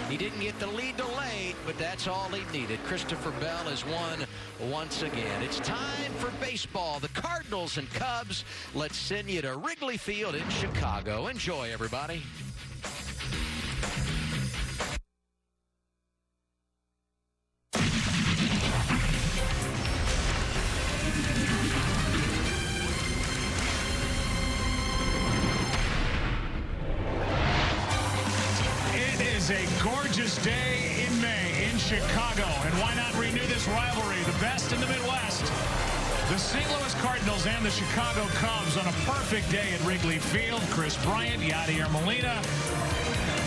He didn't get the lead delayed, but that's all he needed. Christopher Bell has won once again. It's time for baseball. The Cardinals and Cubs. Let's send you to Wrigley Field in Chicago. Enjoy, everybody. A gorgeous day in May in Chicago, and why not renew this rivalry? The best in the Midwest. The St. Louis Cardinals and the Chicago Cubs on a perfect day at Wrigley Field. Chris Bryant, Yadier Molina,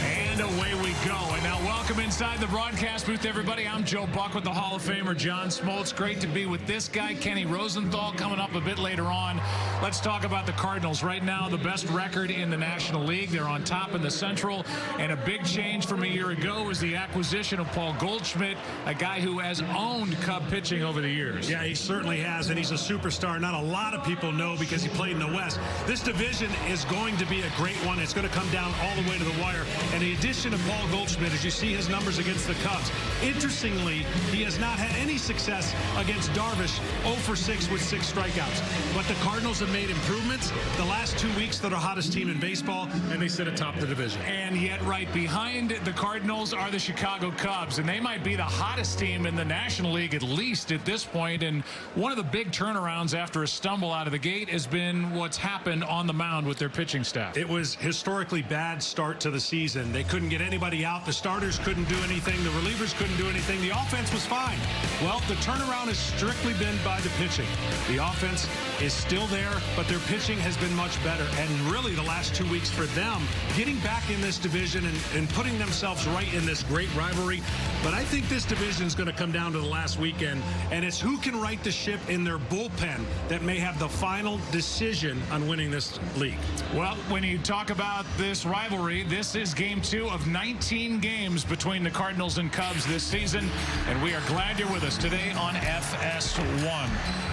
and away we go. And now welcome inside the broadcast booth, everybody. I'm Joe Buck with the Hall of Famer John Smoltz. Great to be with this guy, Kenny Rosenthal, coming up a bit later on. Let's talk about the Cardinals. Right now, the best record in the National League. They're on top in the Central. And a big change from a year ago was the acquisition of Paul Goldschmidt, a guy who has owned Cub pitching over the years. Yeah, he certainly has, and he's a superstar. Not a lot of people know because he played in the West. This division is going to be a great one. It's going to come down all the way to the wire. And the addition of Paul Goldschmidt, as you see his numbers against the Cubs, interestingly, he has not had any success against Darvish, 0 for 6 with 6 strikeouts. But the Cardinals have made improvements. The last 2 weeks, they're the hottest team in baseball, and they sit atop the division. And yet right behind the Cardinals are the Chicago Cubs, and they might be the hottest team in the National League, at least at this point. And one of the big turnarounds after a stumble out of the gate has been what's happened on the mound with their pitching staff. It was historically bad start to the season. They couldn't get anybody out. The starters couldn't do anything. The relievers couldn't do anything. The offense was fine. Well, the turnaround has strictly been by the pitching. The offense is still there, but their pitching has been much better. And really the last 2 weeks for them, getting back in this division and putting themselves right in this great rivalry. But I think this division is going to come down to the last weekend, and it's who can right the ship in their bullpen that may have the final decision on winning this league. Well, when you talk about this rivalry, this is game 2 of 19 games between the Cardinals and Cubs this season, and we are glad you're with us today on FS1.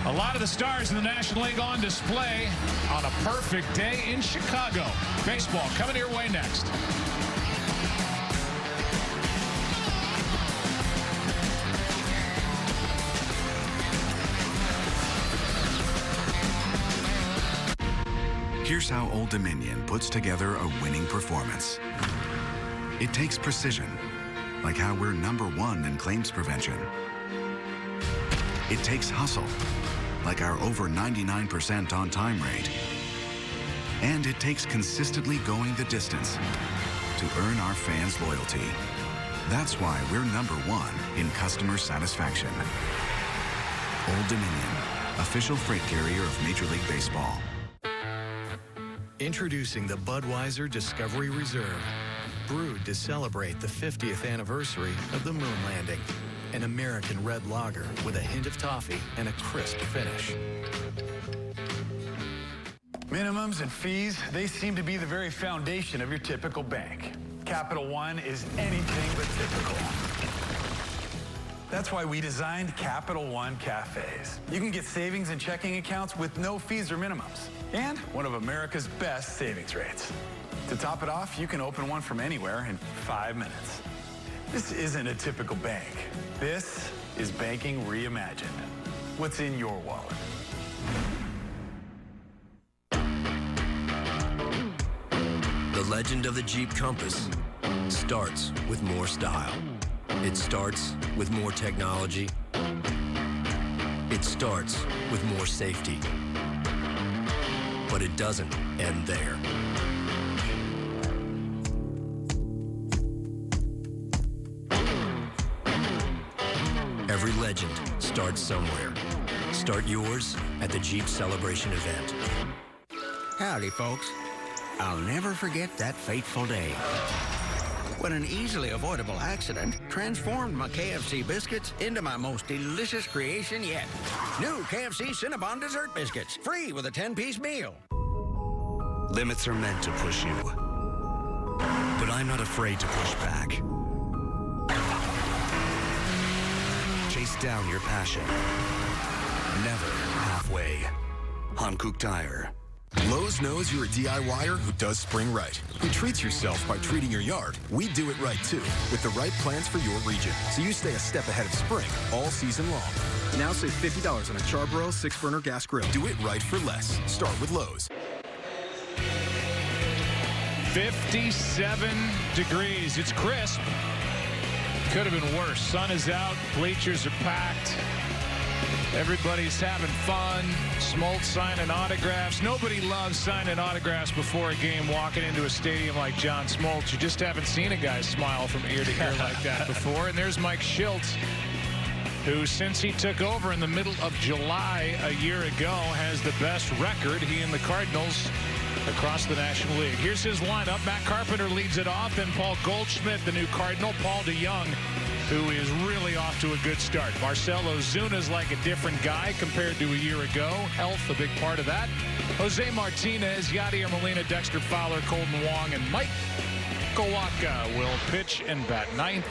A lot of the stars in the National League on display on a perfect day in Chicago. Baseball coming your way next. Here's how Old Dominion puts together a winning performance. It takes precision, like how we're #1 in claims prevention. It takes hustle, like our over 99% on-time rate. And it takes consistently going the distance to earn our fans' loyalty. That's why we're #1 in customer satisfaction. Old Dominion, official freight carrier of Major League Baseball. Introducing the Budweiser Discovery Reserve, brewed to celebrate the 50th anniversary of the moon landing. An American red lager with a hint of toffee and a crisp finish. Minimums and fees, they seem to be the very foundation of your typical bank. Capital One is anything but typical. That's why we designed Capital One Cafes. You can get savings and checking accounts with no fees or minimums, and one of America's best savings rates. To top it off, you can open one from anywhere in 5 minutes. This isn't a typical bank. This is banking reimagined. What's in your wallet? The legend of the Jeep Compass starts with more style. It starts with more technology. It starts with more safety. But it doesn't end there. Every legend starts somewhere. Start yours at the Jeep Celebration event. Howdy, folks. I'll never forget that fateful day when an easily avoidable accident transformed my KFC biscuits into my most delicious creation yet. New KFC Cinnabon Dessert Biscuits, free with a 10-piece meal. Limits are meant to push you, but I'm not afraid to push back. Chase down your passion. Never halfway. Hankook Tire. Lowe's knows you're a DIYer who does spring right, who treats yourself by treating your yard. We do it right, too, with the right plans for your region, so you stay a step ahead of spring all season long. Now save $50 on a Charbroil 6-burner gas grill. Do it right for less. Start with Lowe's. 57 degrees. It's crisp. Could have been worse. Sun is out. Bleachers are packed. Everybody's having fun. Smoltz signing autographs. Nobody loves signing autographs before a game, walking into a stadium like John Smoltz. You just haven't seen a guy smile from ear to ear like that before. And there's Mike Schultz, who, since he took over in the middle of July a year ago, has the best record, he and the Cardinals, across the National League. Here's his lineup. Matt Carpenter leads it off. Then Paul Goldschmidt, the new Cardinal. Paul DeYoung, who is really off to a good start. Marcell Ozuna's like a different guy compared to a year ago. Health, a big part of that. Jose Martinez, Yadier Molina, Dexter Fowler, Colton Wong, and Mike Wacha will pitch and bat ninth.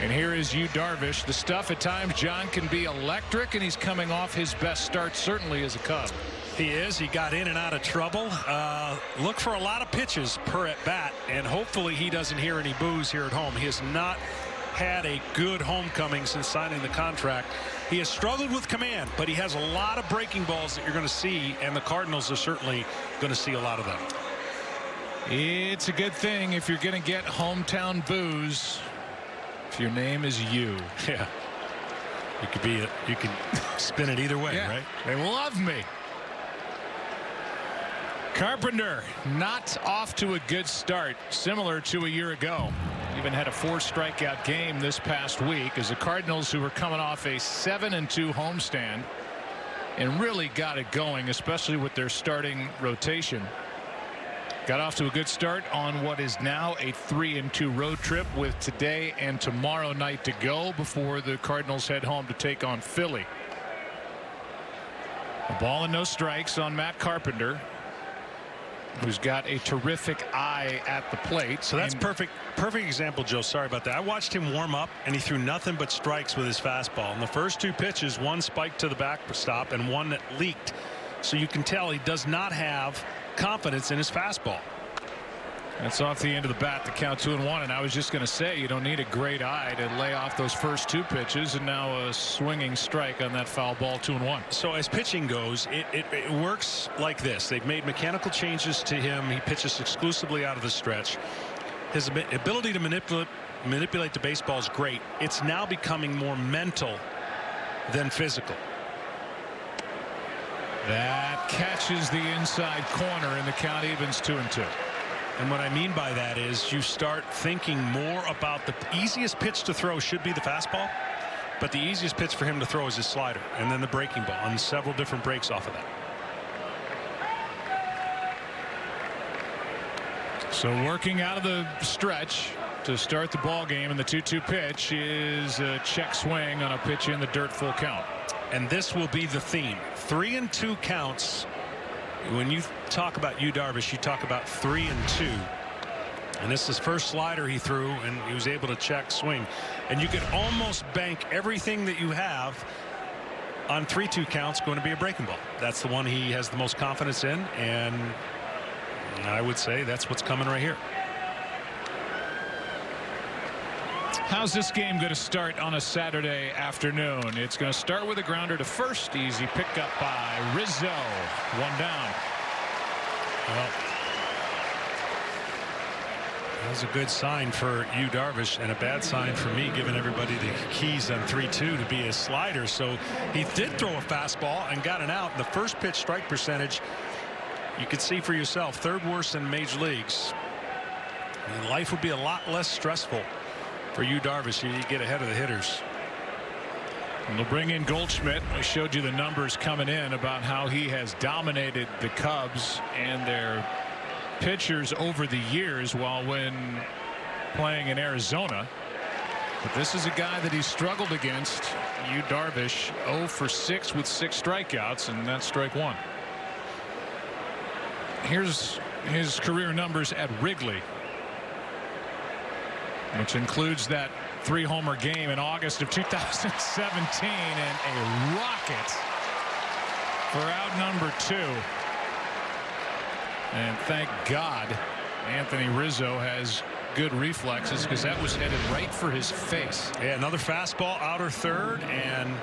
And here is Darvish. The stuff at times, John, can be electric, and he's coming off his best start, certainly as a Cub. He is. He got in and out of trouble. Look for a lot of pitches per at bat, and hopefully he doesn't hear any boos here at home. He has not had a good homecoming since signing the contract. He has struggled with command, but he has a lot of breaking balls that you're going to see, and the Cardinals are certainly going to see a lot of them. It's a good thing if you're going to get hometown boos if your name is you. Yeah. You can spin it either way, yeah. Right? They love me. Carpenter not off to a good start, similar to a year ago. Even had a 4-strikeout game this past week as the Cardinals, who were coming off a 7-2 homestand and really got it going, especially with their starting rotation. Got off to a good start on what is now a 3-2 road trip with today and tomorrow night to go before the Cardinals head home to take on Philly. A ball and no strikes on Matt Carpenter, who's got a terrific eye at the plate. So that's perfect example, Joe. Sorry about that. I watched him warm up, and he threw nothing but strikes with his fastball. And the first 2 pitches, one spiked to the backstop and one that leaked. So you can tell he does not have confidence in his fastball. That's off the end of the bat to count 2-1. And I was just going to say, you don't need a great eye to lay off those first 2 pitches, and now a swinging strike on that foul ball. 2-1. So as pitching goes, it works like this. They've made mechanical changes to him. He pitches exclusively out of the stretch. His ability to manipulate the baseball is great. It's now becoming more mental than physical. That catches the inside corner, and the count evens 2-2. And what I mean by that is you start thinking more about the easiest pitch to throw should be the fastball, but the easiest pitch for him to throw is his slider, and then the breaking ball, and several different breaks off of that. So working out of the stretch to start the ball game, and the 2-2 pitch is a check swing on a pitch in the dirt, full count. And this will be the theme. 3-2 counts. When you talk about Darvish, you talk about 3-2. And this is his first slider he threw, and he was able to check swing. And you could almost bank everything that you have on 3-2 counts going to be a breaking ball. That's the one he has the most confidence in, and I would say that's what's coming right here. How's this game going to start on a Saturday afternoon? It's going to start with a grounder to first. Easy pickup by Rizzo. 1 down. Well, that was a good sign for Darvish, and a bad sign for me, giving everybody the keys on 3-2 to be a slider. So he did throw a fastball and got an out. The first pitch strike percentage, you could see for yourself, 3rd worst in major leagues. And life would be a lot less stressful for Darvish. You get ahead of the hitters. And they'll bring in Goldschmidt. I showed you the numbers coming in about how he has dominated the Cubs and their pitchers over the years while when playing in Arizona. But this is a guy that he struggled against. Darvish 0 for 6 with 6 strikeouts, and that's strike 1. Here's his career numbers at Wrigley, which includes that 3-homer game in August of 2017, and a rocket for out number 2. And thank God Anthony Rizzo has good reflexes, because that was headed right for his face. Yeah, another fastball, outer third, and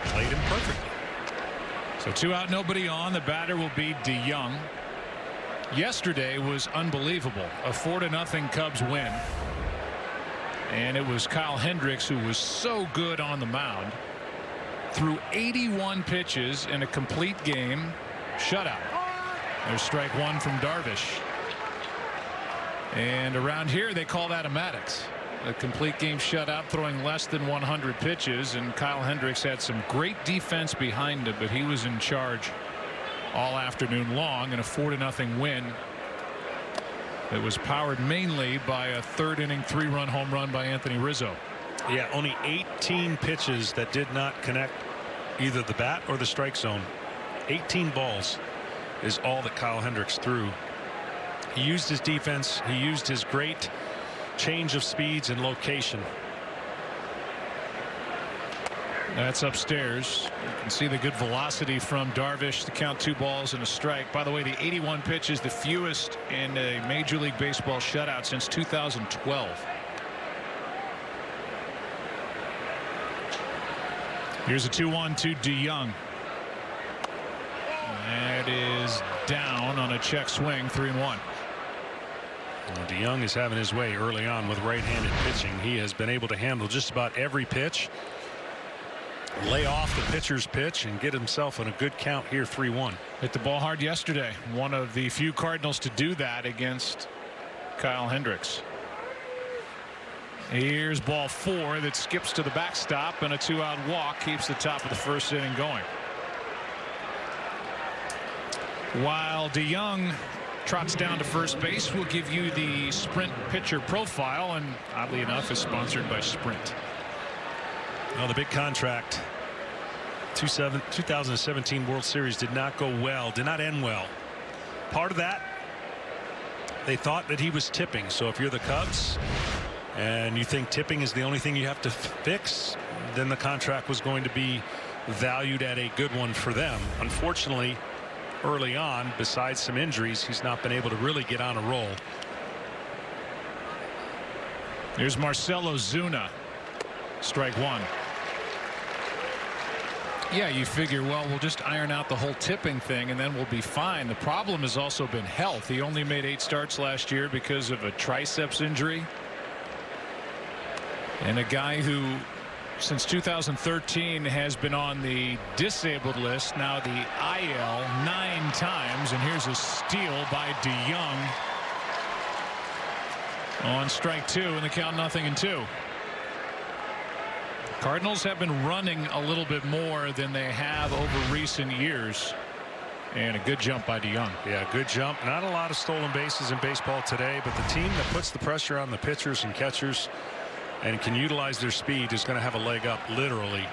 played him perfectly. So 2 out, nobody on. The batter will be DeYoung. Yesterday was unbelievable. A 4-0 Cubs win. And it was Kyle Hendricks who was so good on the mound. Threw 81 pitches in a complete game shutout. There's strike 1 from Darvish. And around here they call that a Maddox. A complete game shutout, throwing less than 100 pitches, and Kyle Hendricks had some great defense behind him, but he was in charge all afternoon long in a 4-0 win. It was powered mainly by a 3rd inning 3-run home run by Anthony Rizzo. Yeah, only 18 pitches that did not connect either the bat or the strike zone. 18 balls is all that Kyle Hendricks threw. He used his defense. He used his great change of speeds and location. That's upstairs. You can see the good velocity from Darvish. The count 2 balls and a strike. By the way, the 81 pitches, the fewest in a Major League Baseball shutout since 2012. Here's a 2-1 to DeYoung. That is down on a check swing, 3-1. Well, DeYoung is having his way early on with right-handed pitching. He has been able to handle just about every pitch, lay off the pitcher's pitch, and get himself in a good count here. 3-1. Hit the ball hard yesterday. One of the few Cardinals to do that against Kyle Hendricks. Here's ball 4 that skips to the backstop, and a 2-out walk keeps the top of the 1st inning going. While DeYoung trots down to first base, we'll give you the Sprint pitcher profile, and oddly enough is sponsored by Sprint. Well, the big contract 2017 World Series did not go well, did not end well. Part of that, they thought that he was tipping. So if you're the Cubs and you think tipping is the only thing you have to fix, then the contract was going to be valued at a good one for them. Unfortunately, early on, besides some injuries, he's not been able to really get on a roll. Here's Marcell Ozuna. Strike 1. Yeah, you figure, well, we'll just iron out the whole tipping thing and then we'll be fine. The problem has also been health. He only made 8 starts last year because of a triceps injury. And a guy who, since 2013, has been on the disabled list, now the IL 9 times. And here's a steal by DeYoung on strike 2, and the count 0-2. Cardinals have been running a little bit more than they have over recent years. And a good jump by DeYoung. Yeah, good jump. Not a lot of stolen bases in baseball today, but the team that puts the pressure on the pitchers and catchers and can utilize their speed is going to have a leg up literally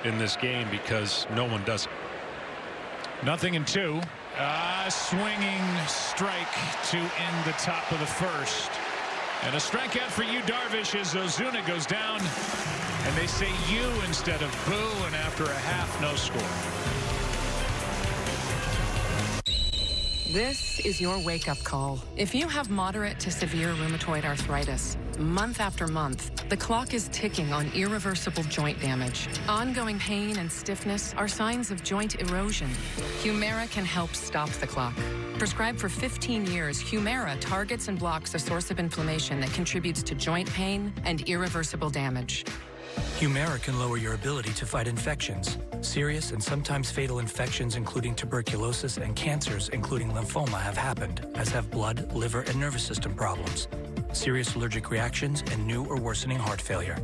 in this game, because no one does it. 0-2. Swinging strike to end the top of the 1st. And a strikeout for you, Darvish, as Ozuna goes down. And they say you instead of boo, and after a half, no score. This is your wake-up call. If you have moderate to severe rheumatoid arthritis, month after month, the clock is ticking on irreversible joint damage. Ongoing pain and stiffness are signs of joint erosion. Humira can help stop the clock. Prescribed for 15 years, Humira targets and blocks a source of inflammation that contributes to joint pain and irreversible damage. Humira can lower your ability to fight infections. Serious and sometimes fatal infections, including tuberculosis and cancers, including lymphoma, have happened, as have blood, liver, and nervous system problems, serious allergic reactions, and new or worsening heart failure.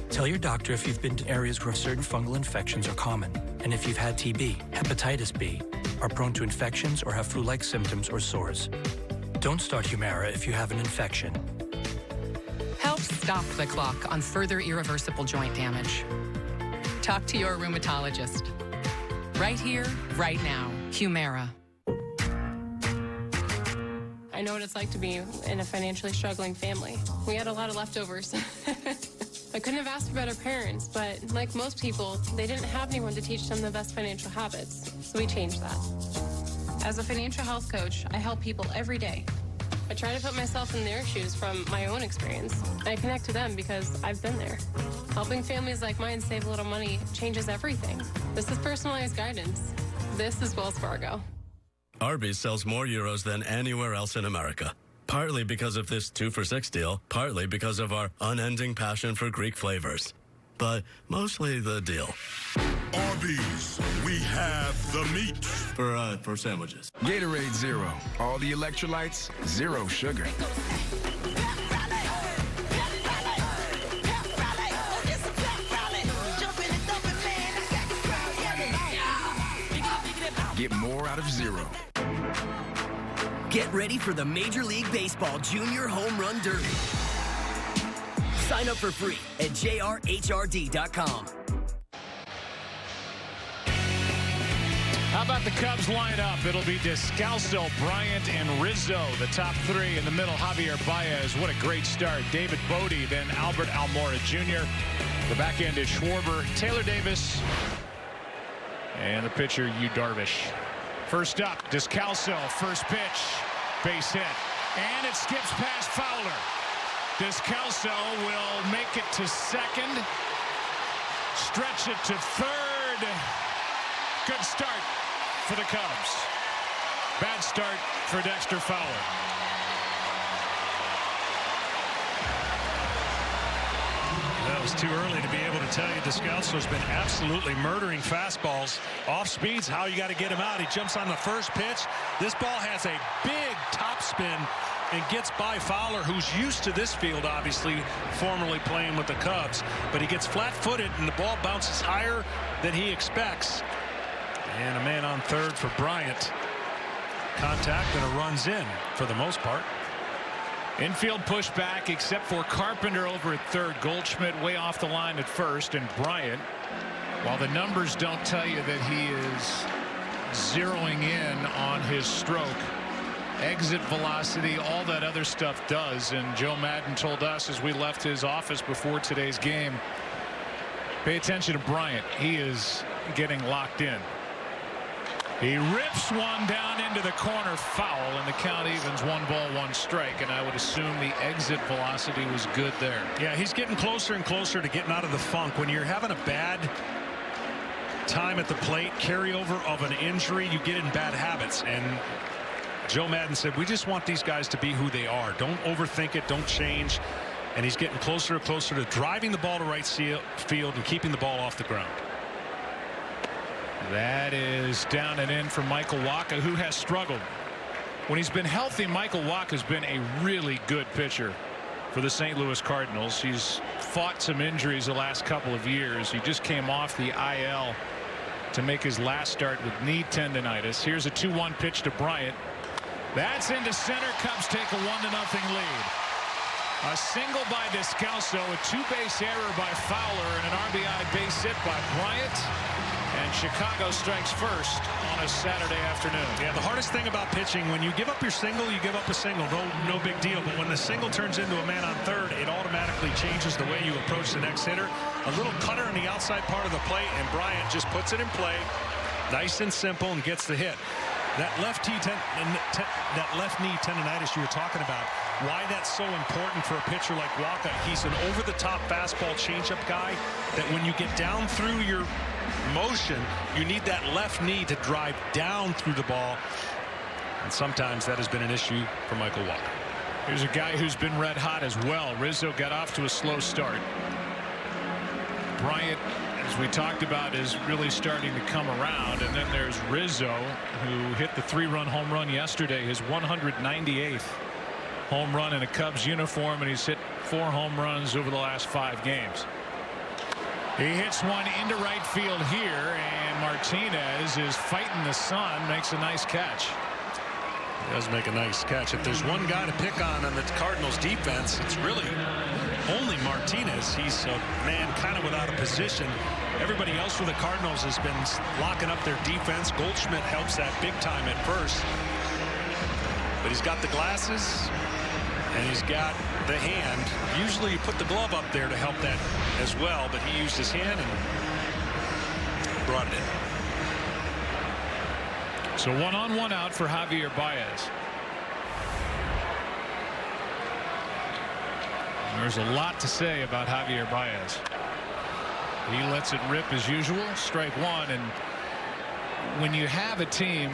Tell your doctor if you've been to areas where certain fungal infections are common, and if you've had TB, hepatitis B, are prone to infections, or have flu-like symptoms or sores. Don't start Humira if you have an infection. Help stop the clock on further irreversible joint damage. Talk to your rheumatologist. Right here, right now. Humira. I know what it's like to be in a financially struggling family. We had a lot of leftovers. I couldn't have asked for better parents, but like most people, they didn't have anyone to teach them the best financial habits. So we changed that. As a financial health coach, I help people every day. I try to put myself in their shoes from my own experience. I connect to them because I've been there. Helping families like mine save a little money changes everything. This is personalized guidance. This is Wells Fargo. Arby's sells more euros than anywhere else in America. Partly because of this 2 for $6 deal, partly because of our unending passion for Greek flavors. But mostly the deal. Arby's, we have the meat. For sandwiches. Gatorade Zero. All the electrolytes, zero sugar. Get more out of zero. Get ready for the Major League Baseball Junior Home Run Derby. Sign up for free at jrhrd.com. How about the Cubs lineup? It'll be Descalso, Bryant, and Rizzo. The top three in the middle, Javier Baez. What a great start. David Bodie, then Albert Almora Jr. The back end is Schwarber, Taylor Davis, and the pitcher, Darvish. First up, Descalso, first pitch, base hit, and it skips past Fowler. Descalso will make it to second, stretch it to third. Good start for the Cubs. Bad start for Dexter Fowler. That was too early to be able to tell you. Descalso's been absolutely murdering fastballs. Off speed's how you got to get him out. He jumps on the first pitch. This ball has a big top spin and gets by Fowler, who's used to this field, obviously, formerly playing with the Cubs. But he gets flat-footed, and the ball bounces higher than he expects. And a man on third for Bryant. Contact, and a run's in for the most part. Infield pushback, except for Carpenter over at third. Goldschmidt way off the line at first, and Bryant, while the numbers don't tell you that he is zeroing in on his stroke, exit velocity, all that other stuff does. And Joe Madden told us as we left his office before today's game, pay attention to Bryant. He is getting locked in. He rips one down into the corner, foul, and the count evens 1 ball, 1 strike. And I would assume the exit velocity was good there. Yeah, he's getting closer and closer to getting out of the funk. When you're having a bad time at the plate, carryover of an injury, you get in bad habits. And Joe Madden said, we just want these guys to be who they are. Don't overthink it. Don't change. And he's getting closer and closer to driving the ball to right field and keeping the ball off the ground. That is down and in for Michael Wacha, who has struggled. When he's been healthy, Michael Wacha has been a really good pitcher for the St. Louis Cardinals. He's fought some injuries the last couple of years. He just came off the IL to make his last start with knee tendonitis. Here's a 2-1 pitch to Bryant. That's into center. Cubs take a 1-0 lead. A single by Descalso, a 2-base error by Fowler, and an RBI base hit by Bryant. And Chicago strikes first on a Saturday afternoon. Yeah, the hardest thing about pitching, when you give up your single, you give up a single. No big deal. But when the single turns into a man on third, it automatically changes the way you approach the next hitter. A little cutter on the outside part of the plate, and Bryant just puts it in play, nice and simple, and gets the hit. That left knee tendonitis you were talking about, why that's so important for a pitcher like Wacha. He's an over-the-top fastball changeup guy that when you get down through your motion, you need that left knee to drive down through the ball. And sometimes that has been an issue for Michael Wacha. Here's a guy who's been red hot as well. Rizzo got off to a slow start. Bryant, as we talked about, is really starting to come around. And then there's Rizzo, who hit the 3-run home run yesterday, his 198th home run in a Cubs uniform, and he's hit 4 home runs over the last 5 games. He hits one into right field here, and Martinez is fighting the sun, makes a nice catch. He does make a nice catch. If there's one guy to pick on the Cardinals defense, it's really only Martinez. He's a man kind of without a position. Everybody else for the Cardinals has been locking up their defense. Goldschmidt helps that big time at first. But he's got the glasses, and he's got the hand. Usually you put the glove up there to help that as well, but he used his hand and brought it in. So 1 on 1 out for Javier Baez. There's a lot to say about Javier Baez. He lets it rip as usual. Strike one. And when you have a team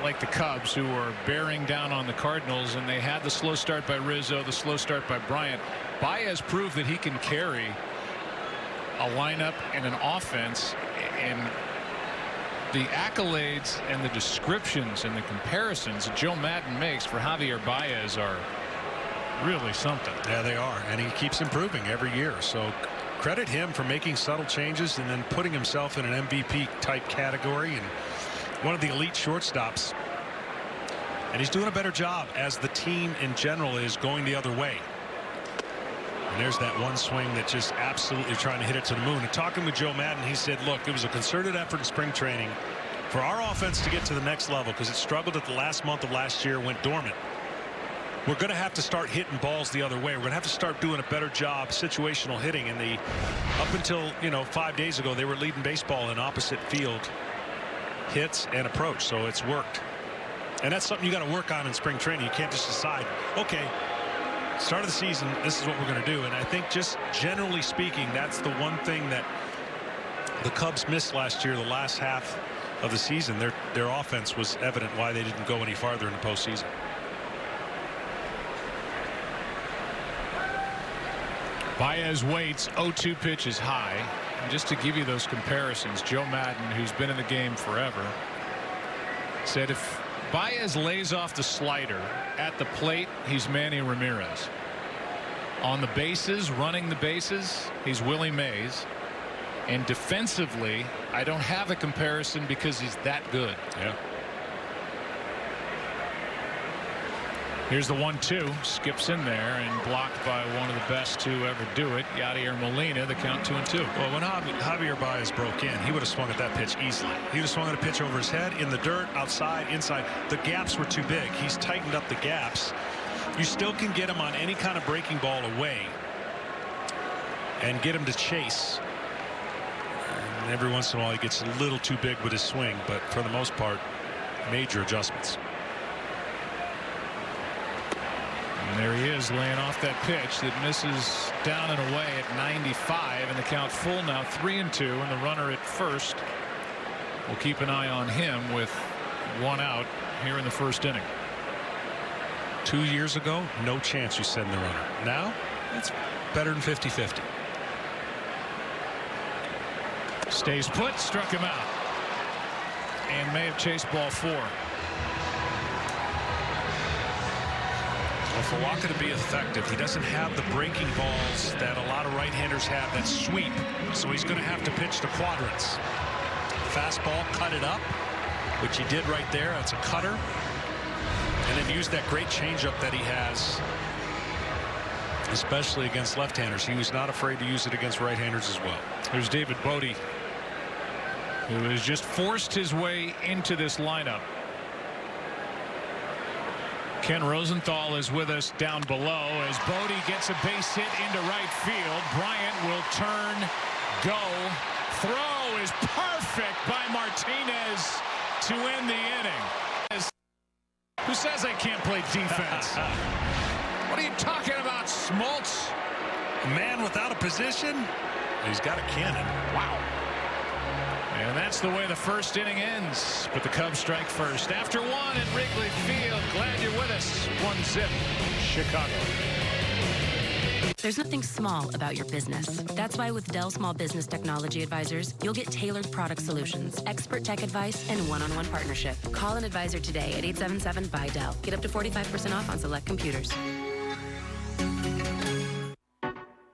like the Cubs who are bearing down on the Cardinals, and they had the slow start by Rizzo, the slow start by Bryant, Baez proved that he can carry a lineup and an offense, and the accolades and the descriptions and the comparisons that Joe Maddon makes for Javier Baez are really something. Yeah, they are, and he keeps improving every year. So credit him for making subtle changes and then putting himself in an MVP type category and one of the elite shortstops. And he's doing a better job as the team in general is going the other way. And there's that one swing that just absolutely trying to hit it to the moon. And talking with Joe Maddon, he said, look, it was a concerted effort in spring training for our offense to get to the next level because it struggled at the last month of last year, went dormant. We're going to have to start hitting balls the other way. We're going to have to start doing a better job situational hitting. And up until 5 days ago, they were leading baseball in opposite field hits and approach. So it's worked. And that's something you got to work on in spring training. You can't just decide, okay, start of the season, this is what we're going to do. And I think just generally speaking, that's the one thing that the Cubs missed last year, the last half of the season. Their offense was evident why they didn't go any farther in the postseason. Baez waits, 0-2 pitch is high. And just to give you those comparisons, Joe Maddon, who's been in the game forever, said if Baez lays off the slider at the plate, he's Manny Ramirez. On the bases, running the bases, he's Willie Mays. And defensively, I don't have a comparison because he's that good. Yeah. Here's the 1-2, skips in there and blocked by one of the best to ever do it, Yadier Molina. The count 2-2. Well, when Javier Baez broke in, he would have swung at that pitch easily. He would have swung at a pitch over his head, in the dirt, outside, inside. The gaps were too big. He's tightened up the gaps. You still can get him on any kind of breaking ball away and get him to chase. And every once in a while he gets a little too big with his swing, but for the most part, major adjustments. And there he is, laying off that pitch that misses down and away at 95, and the count full now, 3-2, and the runner at first. We'll keep an eye on him with one out here in the first inning. 2 years ago, no chance you send the runner. Now, it's better than 50-50. Stays put, struck him out, and may have chased ball 4. Well, for Wacha to be effective, he doesn't have the breaking balls that a lot of right-handers have that sweep. So he's going to have to pitch the quadrants. Fastball, cut it up, which he did right there. That's a cutter. And then use that great changeup that he has, especially against left-handers. He was not afraid to use it against right-handers as well. There's David Bodie, who has just forced his way into this lineup. Ken Rosenthal is with us down below as Bodie gets a base hit into right field. Bryant will turn, go. Throw is perfect by Martinez to end the inning. Who says I can't play defense? What are you talking about, Smoltz? A man without a position? He's got a cannon. Wow. And that's the way the first inning ends. But the Cubs strike first. After one at Wrigley Field. Glad you're with us. 1-0 Chicago. There's nothing small about your business. That's why with Dell Small Business Technology Advisors, you'll get tailored product solutions, expert tech advice, and one-on-one partnership. Call an advisor today at 877-BUY-DELL. Get up to 45% off on select computers.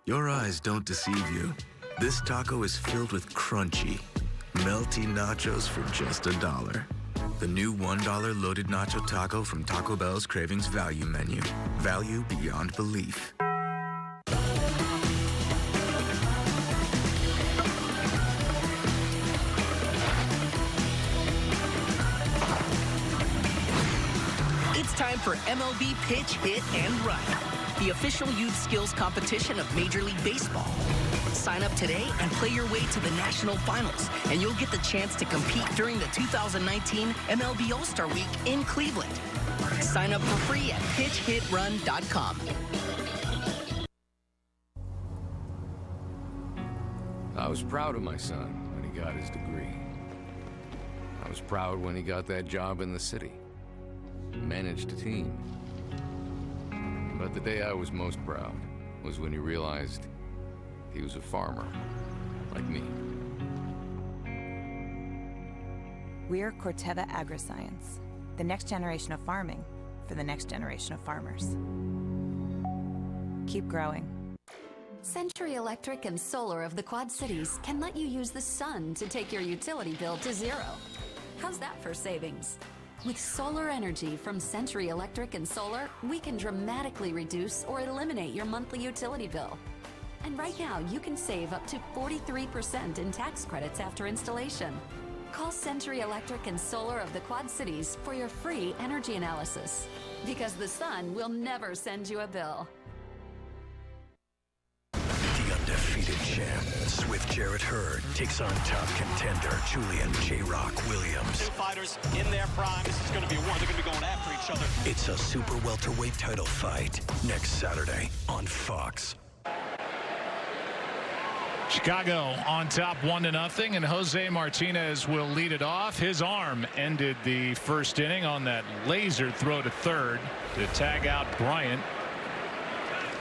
Your eyes don't deceive you. This taco is filled with crunchy, melty nachos for just $1. The new $1 loaded nacho taco from Taco Bell's Cravings Value Menu. Value beyond belief. It's time for MLB Pitch, Hit, and Run. the official youth skills competition of Major League Baseball. Sign up today and play your way to the National Finals, and you'll get the chance to compete during the 2019 MLB All-Star Week in Cleveland. Sign up for free at pitchhitrun.com. I was proud of my son when he got his degree. I was proud when he got that job in the city, managed a team. But the day I was most proud was when he realized he was a farmer, like me. We're Corteva Agriscience, the next generation of farming for the next generation of farmers. Keep growing. Century Electric and Solar of the Quad Cities can let you use the sun to take your utility bill to zero. How's that for savings? With solar energy from Century Electric and Solar, we can dramatically reduce or eliminate your monthly utility bill. And right now, you can save up to 43% in tax credits after installation. Call Century Electric and Solar of the Quad Cities for your free energy analysis. Because the sun will never send you a bill. The undefeated champ, Swift Jarrett Hurd, takes on top contender Julian J-Rock Williams. Two fighters in their prime. This is going to be a war. They're going to be going after each other. It's a super welterweight title fight next Saturday on Fox. Chicago on top 1-0, and Jose Martinez will lead it off. His arm ended the first inning on that laser throw to third to tag out Bryant.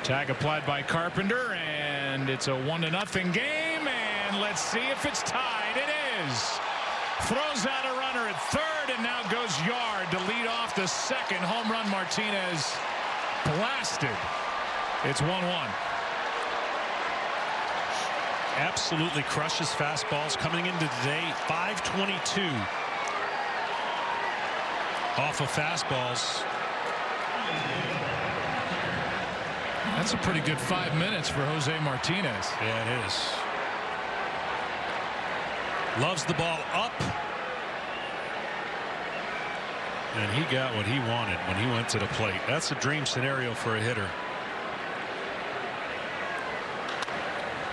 Tag applied by Carpenter, and it's a 1-0 game, and let's see if it's tied. It is. Throws out a runner at third, and now goes yard to lead off the second home run. Martinez blasted. It's 1-1. Absolutely crushes fastballs coming into today. 522 off of fastballs. That's a pretty good 5 minutes for Jose Martinez. Yeah, it is. Loves the ball up. And he got what he wanted when he went to the plate. That's a dream scenario for a hitter.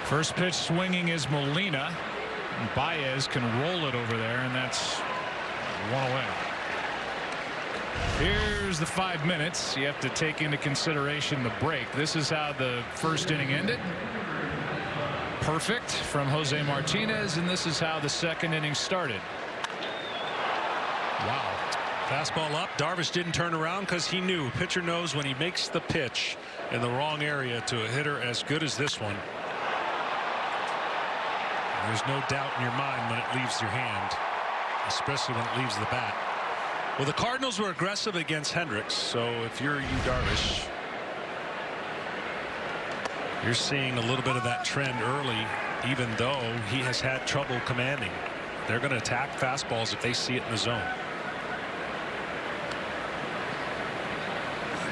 First pitch swinging is Molina. And Baez can roll it over there, and that's one away. Here's the 5 minutes. You have to take into consideration the break. This is how the first inning ended. Perfect from Jose Martinez, and this is how the second inning started. Wow. Fastball up. Darvish didn't turn around because he knew. Pitcher knows when he makes the pitch in the wrong area to a hitter as good as this one. There's no doubt in your mind when it leaves your hand, especially when it leaves the bat. Well, the Cardinals were aggressive against Hendricks, so if you're Darvish, you're seeing a little bit of that trend early, even though he has had trouble commanding. They're going to attack fastballs if they see it in the zone.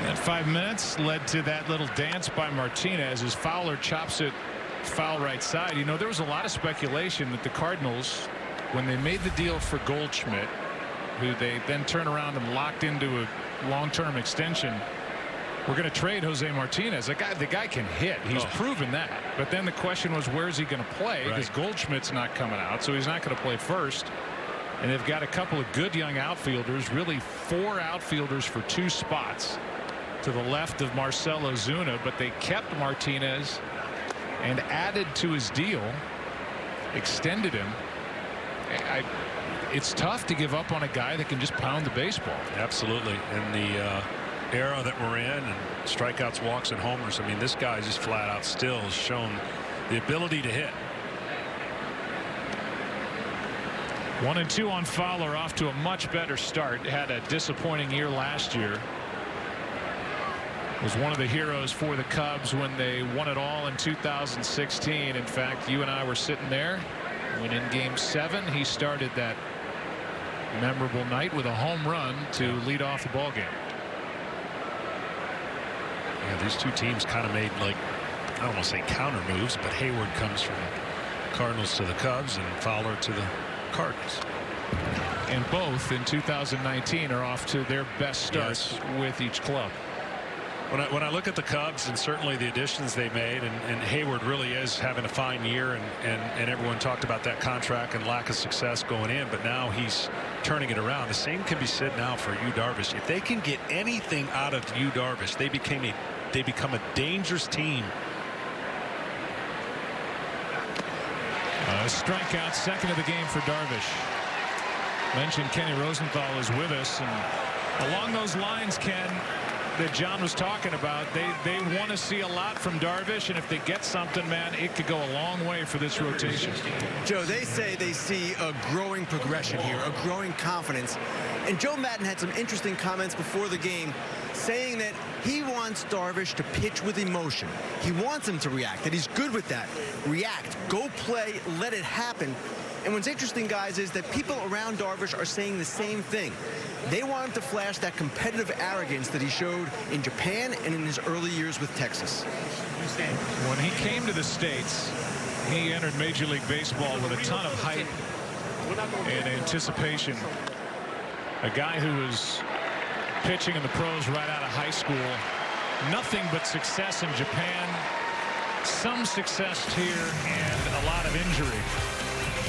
That 5 minutes led to that little dance by Martinez as Fowler chops it foul right side. You know, there was a lot of speculation that the Cardinals, when they made the deal for Goldschmidt, who they then turned around and locked into a long-term extension, we're going to trade Jose Martinez. The guy can hit. He's proven that. But then the question was, where's he going to play? Because Goldschmidt's not coming out, so he's not going to play first. And they've got a couple of good young outfielders, really 4 outfielders for 2 spots to the left of Marcell Ozuna, but they kept Martinez and added to his deal, extended him. It's tough to give up on a guy that can just pound the baseball. Absolutely. In the era that we're in, and strikeouts, walks, and homers, I mean, this guy just flat out still has shown the ability to hit. 1-2 on Fowler, off to a much better start. Had a disappointing year last year. Was one of the heroes for the Cubs when they won it all in 2016. In fact, you and I were sitting there when in Game 7 he started that memorable night with a home run to lead off the ball game. Yeah, these two teams kind of made, like, I don't want to say counter moves, but Hayward comes from Cardinals to the Cubs and Fowler to the Cardinals. And both in 2019 are off to their best starts with each club. When I look at the Cubs and certainly the additions they made, and Hayward really is having a fine year, and everyone talked about that contract and lack of success going in, but now he's turning it around. The same can be said now for Darvish. If they can get anything out of Darvish, they become a dangerous team. A strikeout, second of the game for Darvish. Mentioned Kenny Rosenthal is with us, and along those lines, Ken, that John was talking about, they want to see a lot from Darvish, and if they get something, man, it could go a long way for this rotation. Joe, they say they see a growing progression here, a growing confidence. And Joe Maddon had some interesting comments before the game saying that he wants Darvish to pitch with emotion. He wants him to react, that he's good with that. React, go play, let it happen. And what's interesting, guys, is that people around Darvish are saying the same thing. They want him to flash that competitive arrogance that he showed in Japan and in his early years with Texas. When he came to the States, he entered Major League Baseball with a ton of hype and anticipation. A guy who was pitching in the pros right out of high school. Nothing but success in Japan, some success here, and a lot of injury.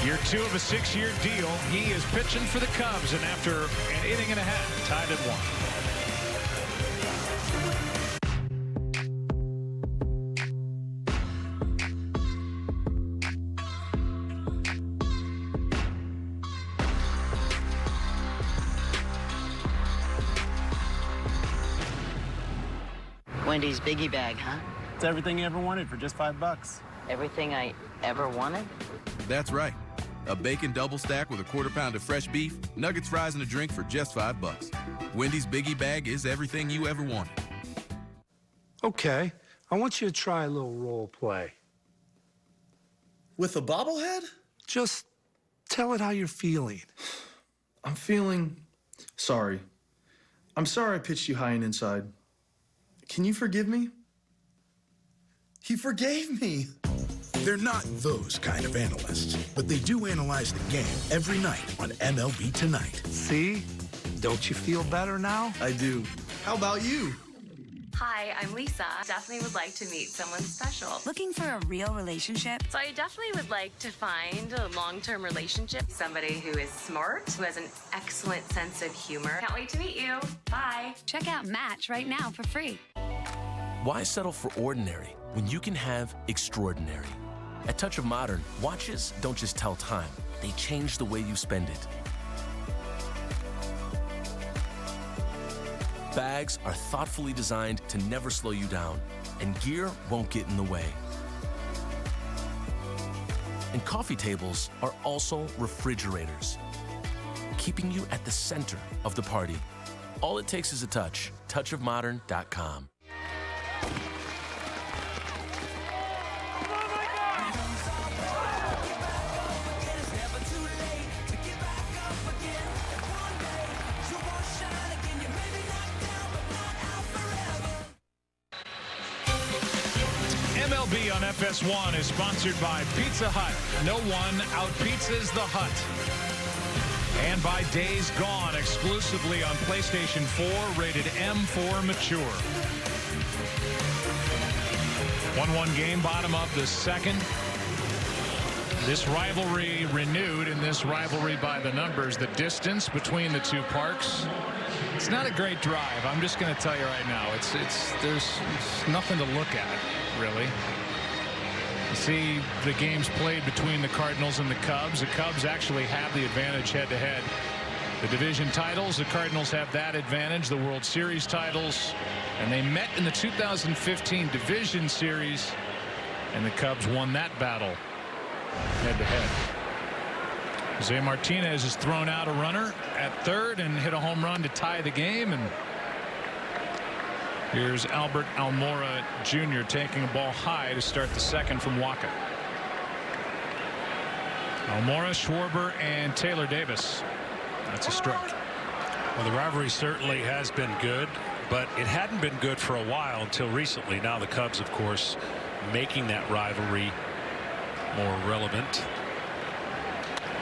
Year 2 of a 6-year deal. He is pitching for the Cubs, and after an inning and a half, tied at 1. Wendy's Biggie Bag, huh? It's everything you ever wanted for just $5. Everything I ever wanted? That's right. A bacon double stack with a quarter pound of fresh beef, nuggets, fries, and a drink for just $5. Wendy's Biggie Bag is everything you ever wanted. Okay, I want you to try a little role play. With a bobblehead? Just tell it how you're feeling. I'm feeling sorry. I'm sorry I pitched you high and inside. Can you forgive me? He forgave me. They're not those kind of analysts, but they do analyze the game every night on MLB Tonight. See? Don't you feel better now? I do. How about you? Hi, I'm Lisa. Definitely would like to meet someone special. Looking for a real relationship? So I definitely would like to find a long-term relationship. Somebody who is smart, who has an excellent sense of humor. Can't wait to meet you. Bye. Check out Match right now for free. Why settle for ordinary when you can have extraordinary? At Touch of Modern, watches don't just tell time, they change the way you spend it. Bags are thoughtfully designed to never slow you down, and gear won't get in the way. And coffee tables are also refrigerators, keeping you at the center of the party. All it takes is a touch. touchofmodern.com. MLB on FS1 is sponsored by Pizza Hut. No one out-pizzas the Hut. And by Days Gone, exclusively on PlayStation 4, rated M for mature. 1-1 game, bottom of the second. This rivalry renewed, in this rivalry by the numbers. The distance between the two parks, it's not a great drive. I'm just going to tell you right now, there's nothing to look at, really. You see the games played between the Cardinals and the Cubs. The Cubs actually have the advantage head-to-head. The division titles, the Cardinals have that advantage. The World Series titles, and they met in the 2015 Division Series, and the Cubs won that battle head-to-head. Jose Martinez has thrown out a runner at third and hit a home run to tie the game, and here's Albert Almora Jr. taking a ball high to start the second from Wacha. Almora, Schwarber, and Taylor Davis. That's a strike. Well, the rivalry certainly has been good, but it hadn't been good for a while until recently. Now the Cubs, of course, making that rivalry more relevant.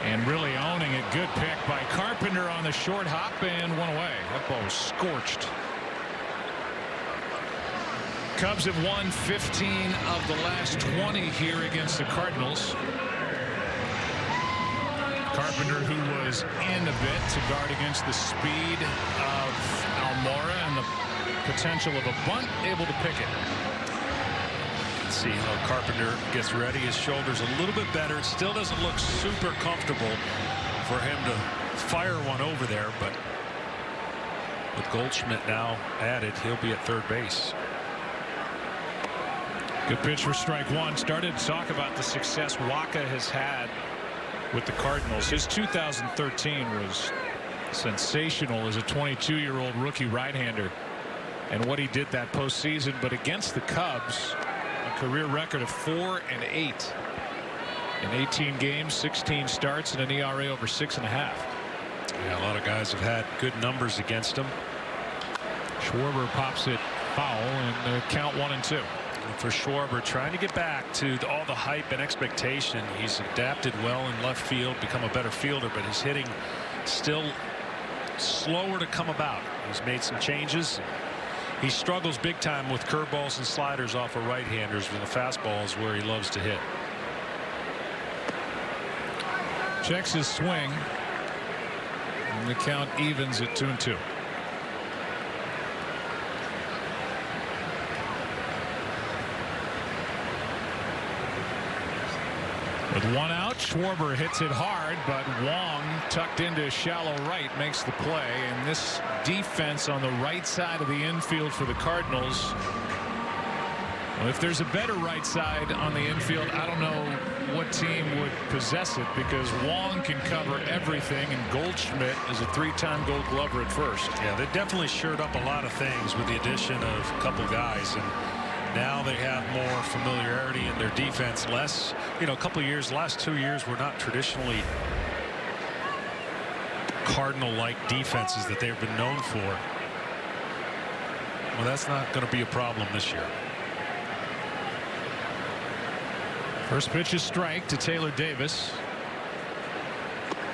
And really owning a good pick by Carpenter on the short hop, and one away. That ball was scorched. Cubs have won 15 of the last 20 here against the Cardinals. Carpenter, who was in a bit to guard against the speed of Almora and the potential of a bunt, able to pick it. See how Carpenter gets ready. His shoulder's a little bit better. It still doesn't look super comfortable for him to fire one over there, but with Goldschmidt now added, he'll be at third base. Good pitch for strike one. Started to talk about the success Wacha has had with the Cardinals. His 2013 was sensational as a 22-year-old rookie right-hander, and what he did that postseason. But against the Cubs, a career record of 4-8 in 18 games, 16 starts, and an ERA over 6.5. Yeah, a lot of guys have had good numbers against him. Schwarber pops it foul, and the count 1-2. For Schwarber, trying to get back to all the hype and expectation. He's adapted well in left field, become a better fielder, but his hitting still slower to come about. He's made some changes. He struggles big time with curveballs and sliders off of right-handers, when the fastball is where he loves to hit. Checks his swing, and the count evens at 2-2. With one out, Schwarber hits it hard, but Wong, tucked into shallow right, makes the play. And this defense on the right side of the infield for the Cardinals, well, if there's a better right side on the infield, I don't know what team would possess it, because Wong can cover everything, and Goldschmidt is a 3-time Gold Glover at first. Yeah, they definitely shored up a lot of things with the addition of a couple guys, and now they have more familiarity in their defense. Less, a couple of years, last 2 years were not traditionally Cardinal-like defenses that they've been known for. Well, that's not going to be a problem this year. First pitch is strike to Taylor Davis,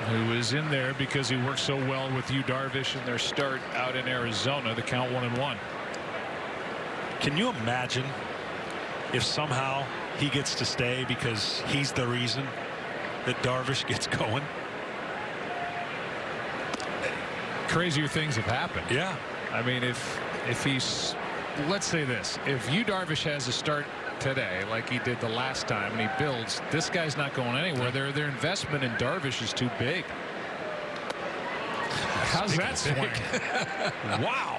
who is in there because he worked so well with Darvish in their start out in Arizona. The count 1-1. Can you imagine if somehow he gets to stay because he's the reason that Darvish gets going? Crazier things have happened. Yeah. I mean, if he's, let's say this, if Darvish has a start today like he did the last time and he builds, this guy's not going anywhere. Their investment in Darvish is too big. How's that swing? Wow.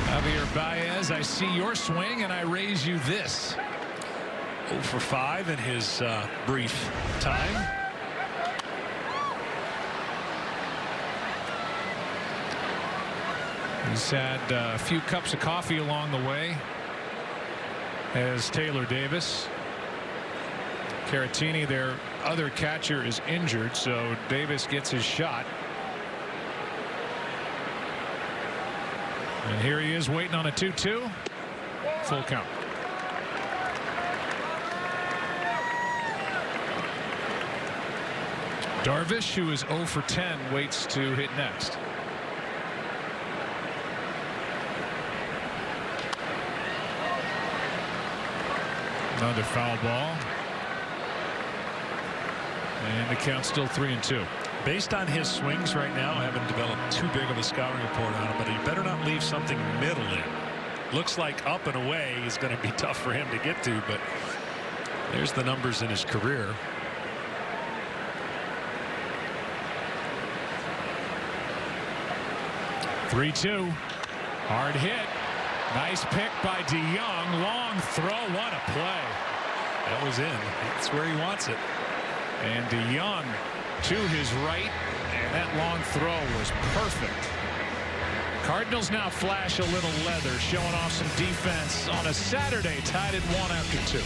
Javier Baez, I see your swing and I raise you this. 0 for 5 in his brief time. He's had a few cups of coffee along the way as Taylor Davis. Caratini, their other catcher, is injured, so Davis gets his shot. And here he is waiting on a 2-2. Full count. Darvish, who is 0 for 10, waits to hit next. Another foul ball. And the count's still 3-2. Based on his swings right now, I haven't developed too big of a scouting report on him, but he better not leave something middle in. Looks like up and away is going to be tough for him to get to, but there's the numbers in his career. (3-2). Hard hit. Nice pick by DeYoung. Long throw. What a play. That was in. That's where he wants it. And DeYoung to his right, and that long throw was perfect. Cardinals now flash a little leather, showing off some defense on a Saturday, tied at 1 after 2.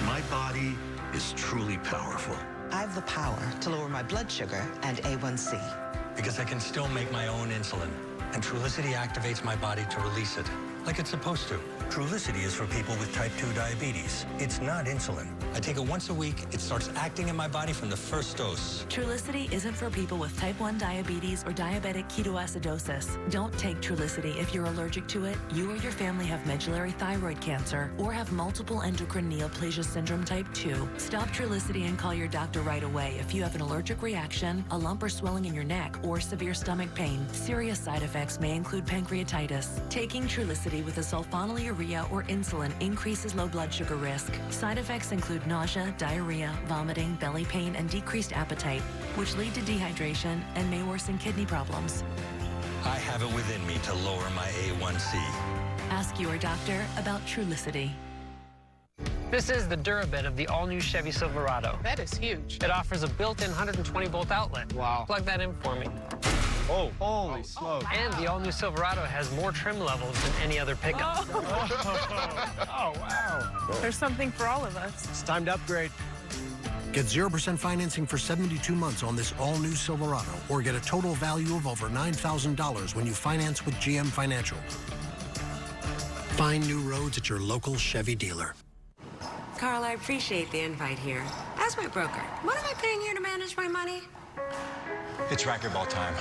My body is truly powerful. I have the power to lower my blood sugar and A1C. Because I can still make my own insulin. And Trulicity activates my body to release it. like it's supposed to. Trulicity is for people with type 2 diabetes. It's not insulin. I take it once a week. It starts acting in my body from the first dose. Trulicity isn't for people with type 1 diabetes or diabetic ketoacidosis. Don't take Trulicity if you're allergic to it, you or your family have medullary thyroid cancer, or have multiple endocrine neoplasia syndrome type 2. Stop Trulicity and call your doctor right away if you have an allergic reaction, a lump or swelling in your neck, or severe stomach pain. Serious side effects may include pancreatitis. Taking Trulicity with a sulfonylurea or insulin increases low blood sugar risk. Side effects include nausea, diarrhea, vomiting, belly pain, and decreased appetite, which lead to dehydration and may worsen kidney problems. I have it within me to lower my A1C. Ask your doctor about Trulicity. This is the Durabit of the all-new Chevy Silverado. That is huge. It offers a built-in 120-volt outlet. Wow. Plug that in for me. Oh, holy smokes. And the all-new Silverado has more trim levels than any other pickup. Oh, wow. There's something for all of us. It's time to upgrade. Get 0% financing for 72 months on this all-new Silverado, or get a total value of over $9,000 when you finance with GM Financial. Find new roads at your local Chevy dealer. Carl, I appreciate the invite here. As my broker, what am I paying you to manage my money? It's racquetball time.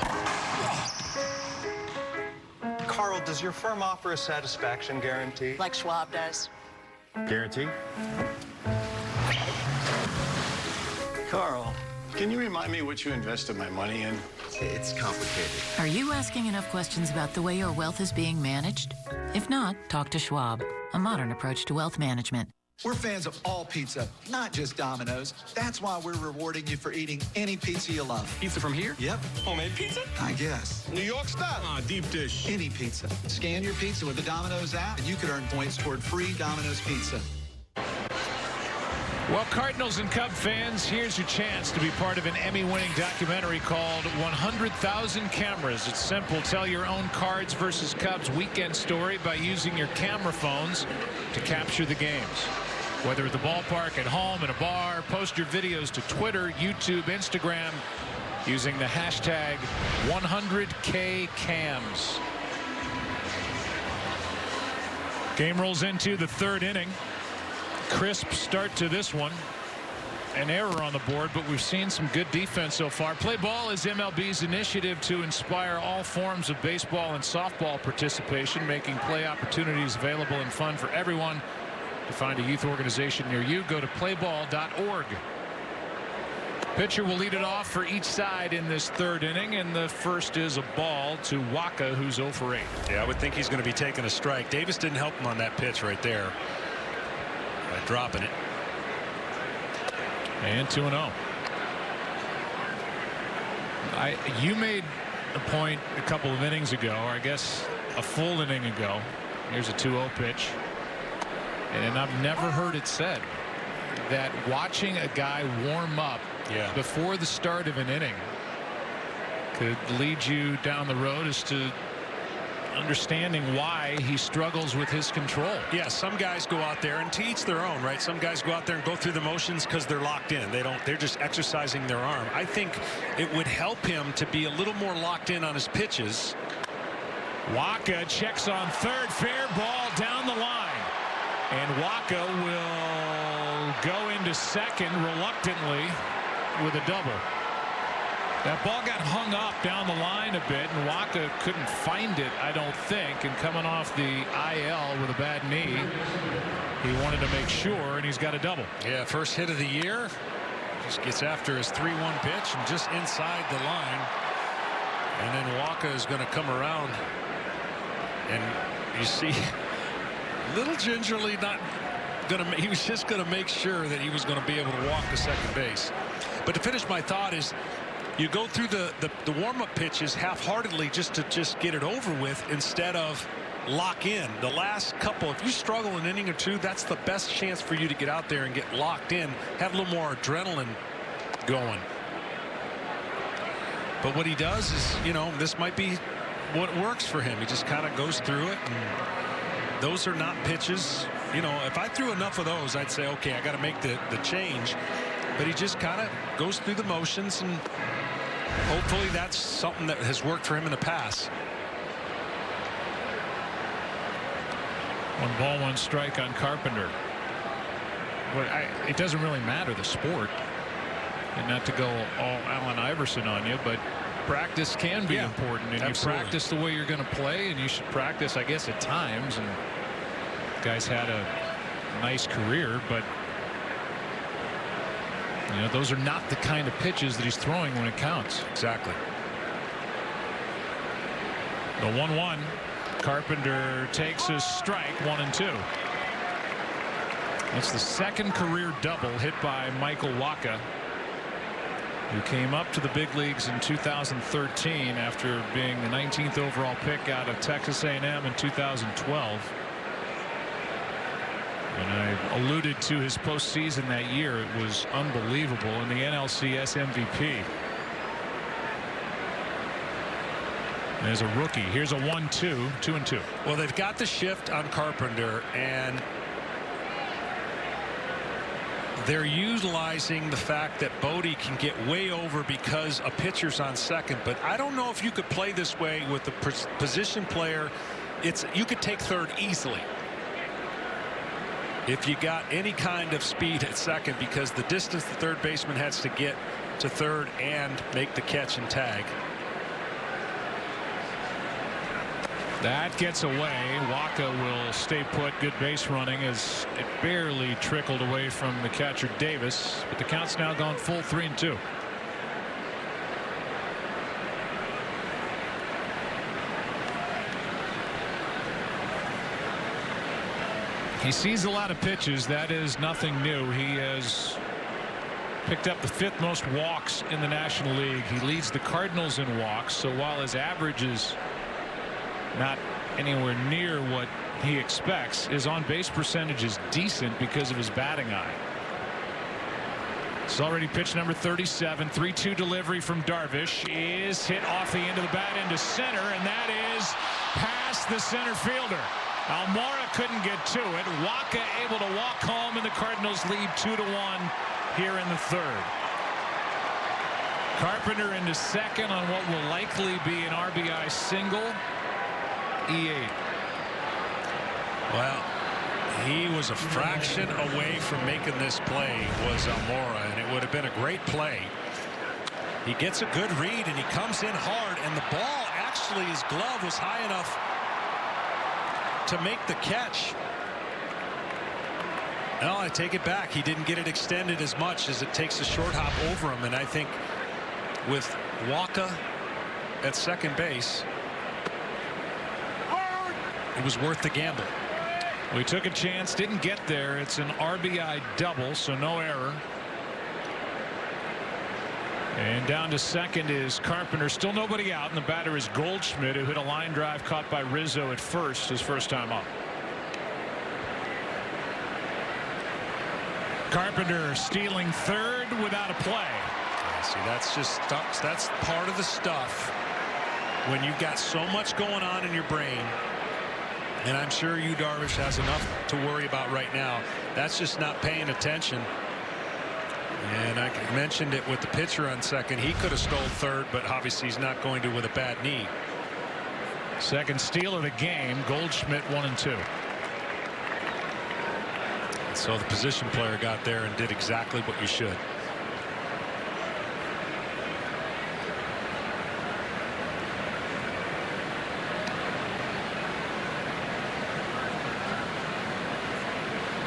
Carl, does your firm offer a satisfaction guarantee? Like Schwab does. Guarantee? Carl, can you remind me what you invested my money in? It's complicated. Are you asking enough questions about the way your wealth is being managed? If not, talk to Schwab, a modern approach to wealth management. We're fans of all pizza, not just Domino's. That's why we're rewarding you for eating any pizza you love. Pizza from here? Yep. Homemade pizza? I guess. New York style? Deep dish. Any pizza. Scan your pizza with the Domino's app, and you could earn points toward free Domino's pizza. Well, Cardinals and Cub fans, here's your chance to be part of an Emmy-winning documentary called 100,000 Cameras. It's simple. Tell your own Cards versus Cubs weekend story by using your camera phones to capture the games. Whether at the ballpark, at home, in a bar, post your videos to Twitter, YouTube, Instagram, using the hashtag 100KCams. Game rolls into the third inning. Crisp start to this one. An error on the board, but we've seen some good defense so far. Play ball is MLB's initiative to inspire all forms of baseball and softball participation, making play opportunities available and fun for everyone. To find a youth organization near you, go to playball.org. Pitcher will lead it off for each side in this third inning, and the first is a ball to Wacha, who's 0 for 8. Yeah, I would think he's going to be taking a strike. Davis didn't help him on that pitch right there by dropping it. And 2-0. You made a point a couple of innings ago, or I guess a full inning ago. Here's a 2-0 pitch. And I've never heard it said that watching a guy warm up before the start of an inning could lead you down the road as to understanding why he struggles with his control. Yeah, some guys go out there, and to each their own, right? Some guys go out there and go through the motions because they're locked in. They're just exercising their arm. I think it would help him to be a little more locked in on his pitches. Wacha checks on third, fair ball down the line. And Wacha will go into second reluctantly with a double. That ball got hung up down the line a bit, and Wacha couldn't find it, I don't think. And coming off the IL with a bad knee, he wanted to make sure, and he's got a double. Yeah, first hit of the year. Just gets after his 3-1 pitch and just inside the line. And then Wacha is going to come around, and you see little gingerly not going to. He was just going to make sure that he was going to be able to walk to second base. But to finish my thought is, you go through the warm-up pitches half-heartedly just to get it over with instead of lock in. The last couple, if you struggle an inning or two, that's the best chance for you to get out there and get locked in, have a little more adrenaline going. But what he does is, this might be what works for him. He just kind of goes through it, and those are not pitches. If I threw enough of those, I'd say, okay, I got to make the change. But he just kind of goes through the motions, and hopefully that's something that has worked for him in the past. 1 ball, 1 strike on Carpenter. But it doesn't really matter the sport, and not to go all Allen Iverson on you, but practice can be important, and absolutely. you practice the way you're going to play, and you should practice, I guess, at times. And the guy's had a nice career, but you know, those are not the kind of pitches that he's throwing when it counts. Exactly. The 1-1. Carpenter takes a strike, 1-2. That's the second career double hit by Michael Wacha, who came up to the big leagues in 2013 after being the 19th overall pick out of Texas A&M in 2012. And I alluded to his postseason that year. It was unbelievable, in the NLCS MVP. As a rookie, here's a 1-2, 2-2. Well, they've got the shift on Carpenter, and they're utilizing the fact that Bodie can get way over because a pitcher's on second. But I don't know if you could play this way with the position player. You could take third easily if you got any kind of speed at second, because the distance the third baseman has to get to third and make the catch and tag. That gets away. Wacha will stay put. Good base running as it barely trickled away from the catcher Davis, but the count's now gone full 3-2. He sees a lot of pitches. That is nothing new. He has picked up the 5th most walks in the National League. He leads the Cardinals in walks, so while his average is not anywhere near what he expects, his on-base percentage is decent because of his batting eye. It's already pitch number 37. 3-2 delivery from Darvish is hit off the end of the bat into center, and that is past the center fielder. Almora couldn't get to it. Wacha able to walk home, and the Cardinals lead 2-1 here in the 3rd. Carpenter into second on what will likely be an RBI single. E8. Well, he was a fraction away from making this play, was Almora, and it would have been a great play. He gets a good read, and he comes in hard, and the ball, actually, his glove was high enough to make the catch. No, I take it back. He didn't get it extended as much as it takes a short hop over him, and I think with Wacha at second base, it was worth the gamble. We took a chance, didn't get there. It's an RBI double, so no error. And down to second is Carpenter. Still nobody out, and the batter is Goldschmidt, who hit a line drive caught by Rizzo at first, his first time up. Carpenter stealing third without a play. See, that's part of the stuff when you've got so much going on in your brain. And I'm sure you, Darvish, has enough to worry about right now. That's just not paying attention. And I mentioned it with the pitcher on second. He could have stole third, but obviously he's not going to with a bad knee. Second steal of the game. Goldschmidt 1-2. So the position player got there and did exactly what you should.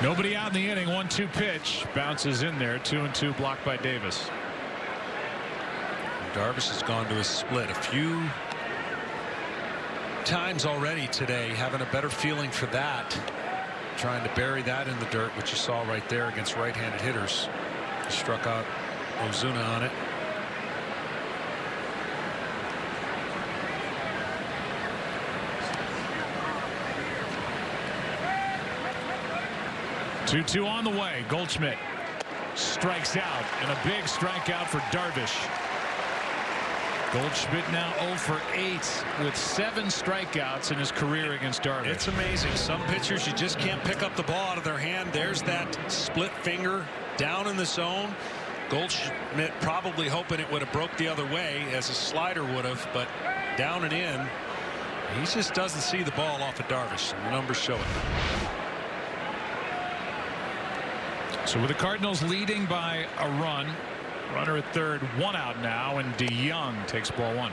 Nobody out in the inning. 1-2 pitch bounces in there. 2-2 blocked by Davis. Darvish has gone to a split a few times already today, having a better feeling for that, trying to bury that in the dirt, which you saw right there against right-handed hitters. He struck out Ozuna on it. Two on the way. Goldschmidt strikes out, and a big strikeout for Darvish. Goldschmidt now 0 for 8 with 7 strikeouts in his career against Darvish. It's amazing. Some pitchers, you just can't pick up the ball out of their hand. There's that split finger down in the zone. Goldschmidt probably hoping it would have broke the other way, as a slider would have, but down and in. He just doesn't see the ball off of Darvish, and the numbers show it. So with the Cardinals leading by a run, runner at third, 1 out now, and DeYoung takes ball 1.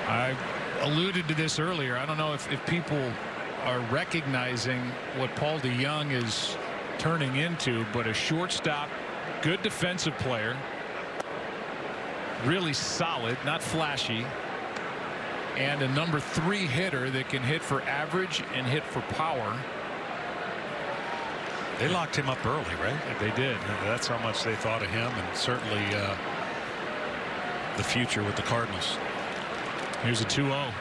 I alluded to this earlier. I don't know if people are recognizing what Paul DeYoung is turning into, but a shortstop, good defensive player, really solid, not flashy, and a number 3 hitter that can hit for average and hit for power. They locked him up early, right? They did. That's how much they thought of him, and certainly the future with the Cardinals. Here's a 2-0.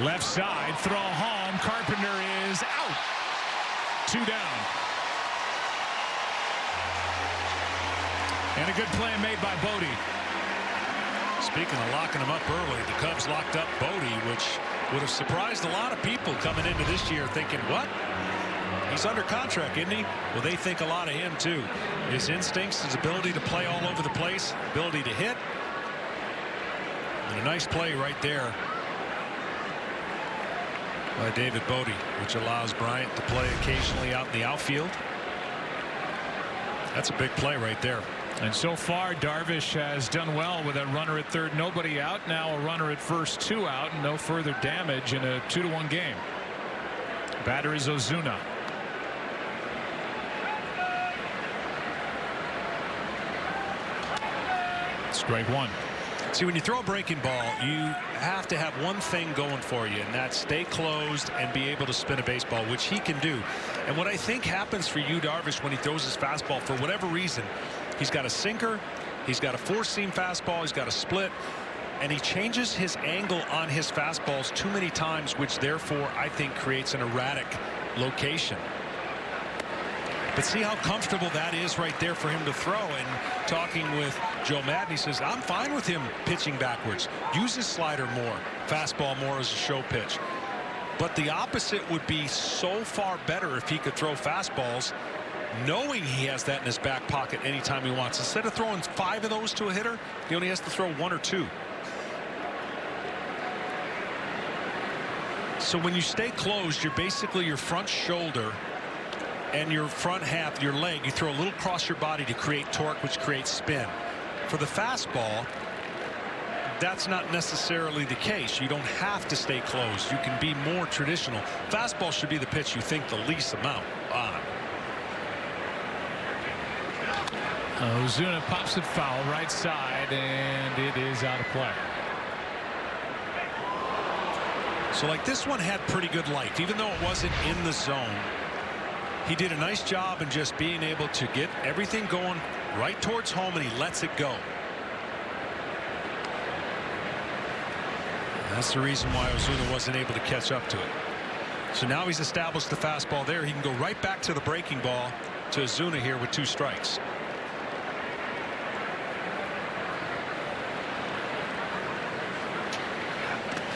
Left side, throw home. Carpenter is out. 2 down. And a good play made by Bodie. Speaking of locking him up early, the Cubs locked up Bodie, which would have surprised a lot of people coming into this year thinking, what? He's under contract, isn't he? Well, they think a lot of him, too. His instincts, his ability to play all over the place, ability to hit. And a nice play right there by David Bodie, which allows Bryant to play occasionally out in the outfield. That's a big play right there. And so far, Darvish has done well with a runner at third, nobody out. Now a runner at first, 2 out, and no further damage in a 2-1 game. Batter is Ozuna. Strike 1. See, when you throw a breaking ball, you have to have one thing going for you, and that's stay closed and be able to spin a baseball, which he can do. And what I think happens for you, Darvish, when he throws his fastball, for whatever reason, he's got a sinker, he's got a 4-seam fastball, he's got a split, and he changes his angle on his fastballs too many times, which therefore I think creates an erratic location. But see how comfortable that is right there for him to throw. And talking with Joe Madden, he says, I'm fine with him pitching backwards. Use his slider more, fastball more as a show pitch. But the opposite would be so far better if he could throw fastballs knowing he has that in his back pocket anytime he wants. Instead of throwing 5 of those to a hitter, he only has to throw 1 or 2. So when you stay closed, you're basically your front shoulder and your front half, your leg, you throw a little across your body to create torque, which creates spin. For the fastball, that's not necessarily the case. You don't have to stay closed. You can be more traditional. Fastball should be the pitch you think the least amount on. Ozuna pops it foul right side, and it is out of play. So like this one had pretty good life, even though it wasn't in the zone. He did a nice job in just being able to get everything going right towards home, and he lets it go. That's the reason why Ozuna wasn't able to catch up to it. So now he's established the fastball there. He can go right back to the breaking ball to Ozuna here with 2 strikes.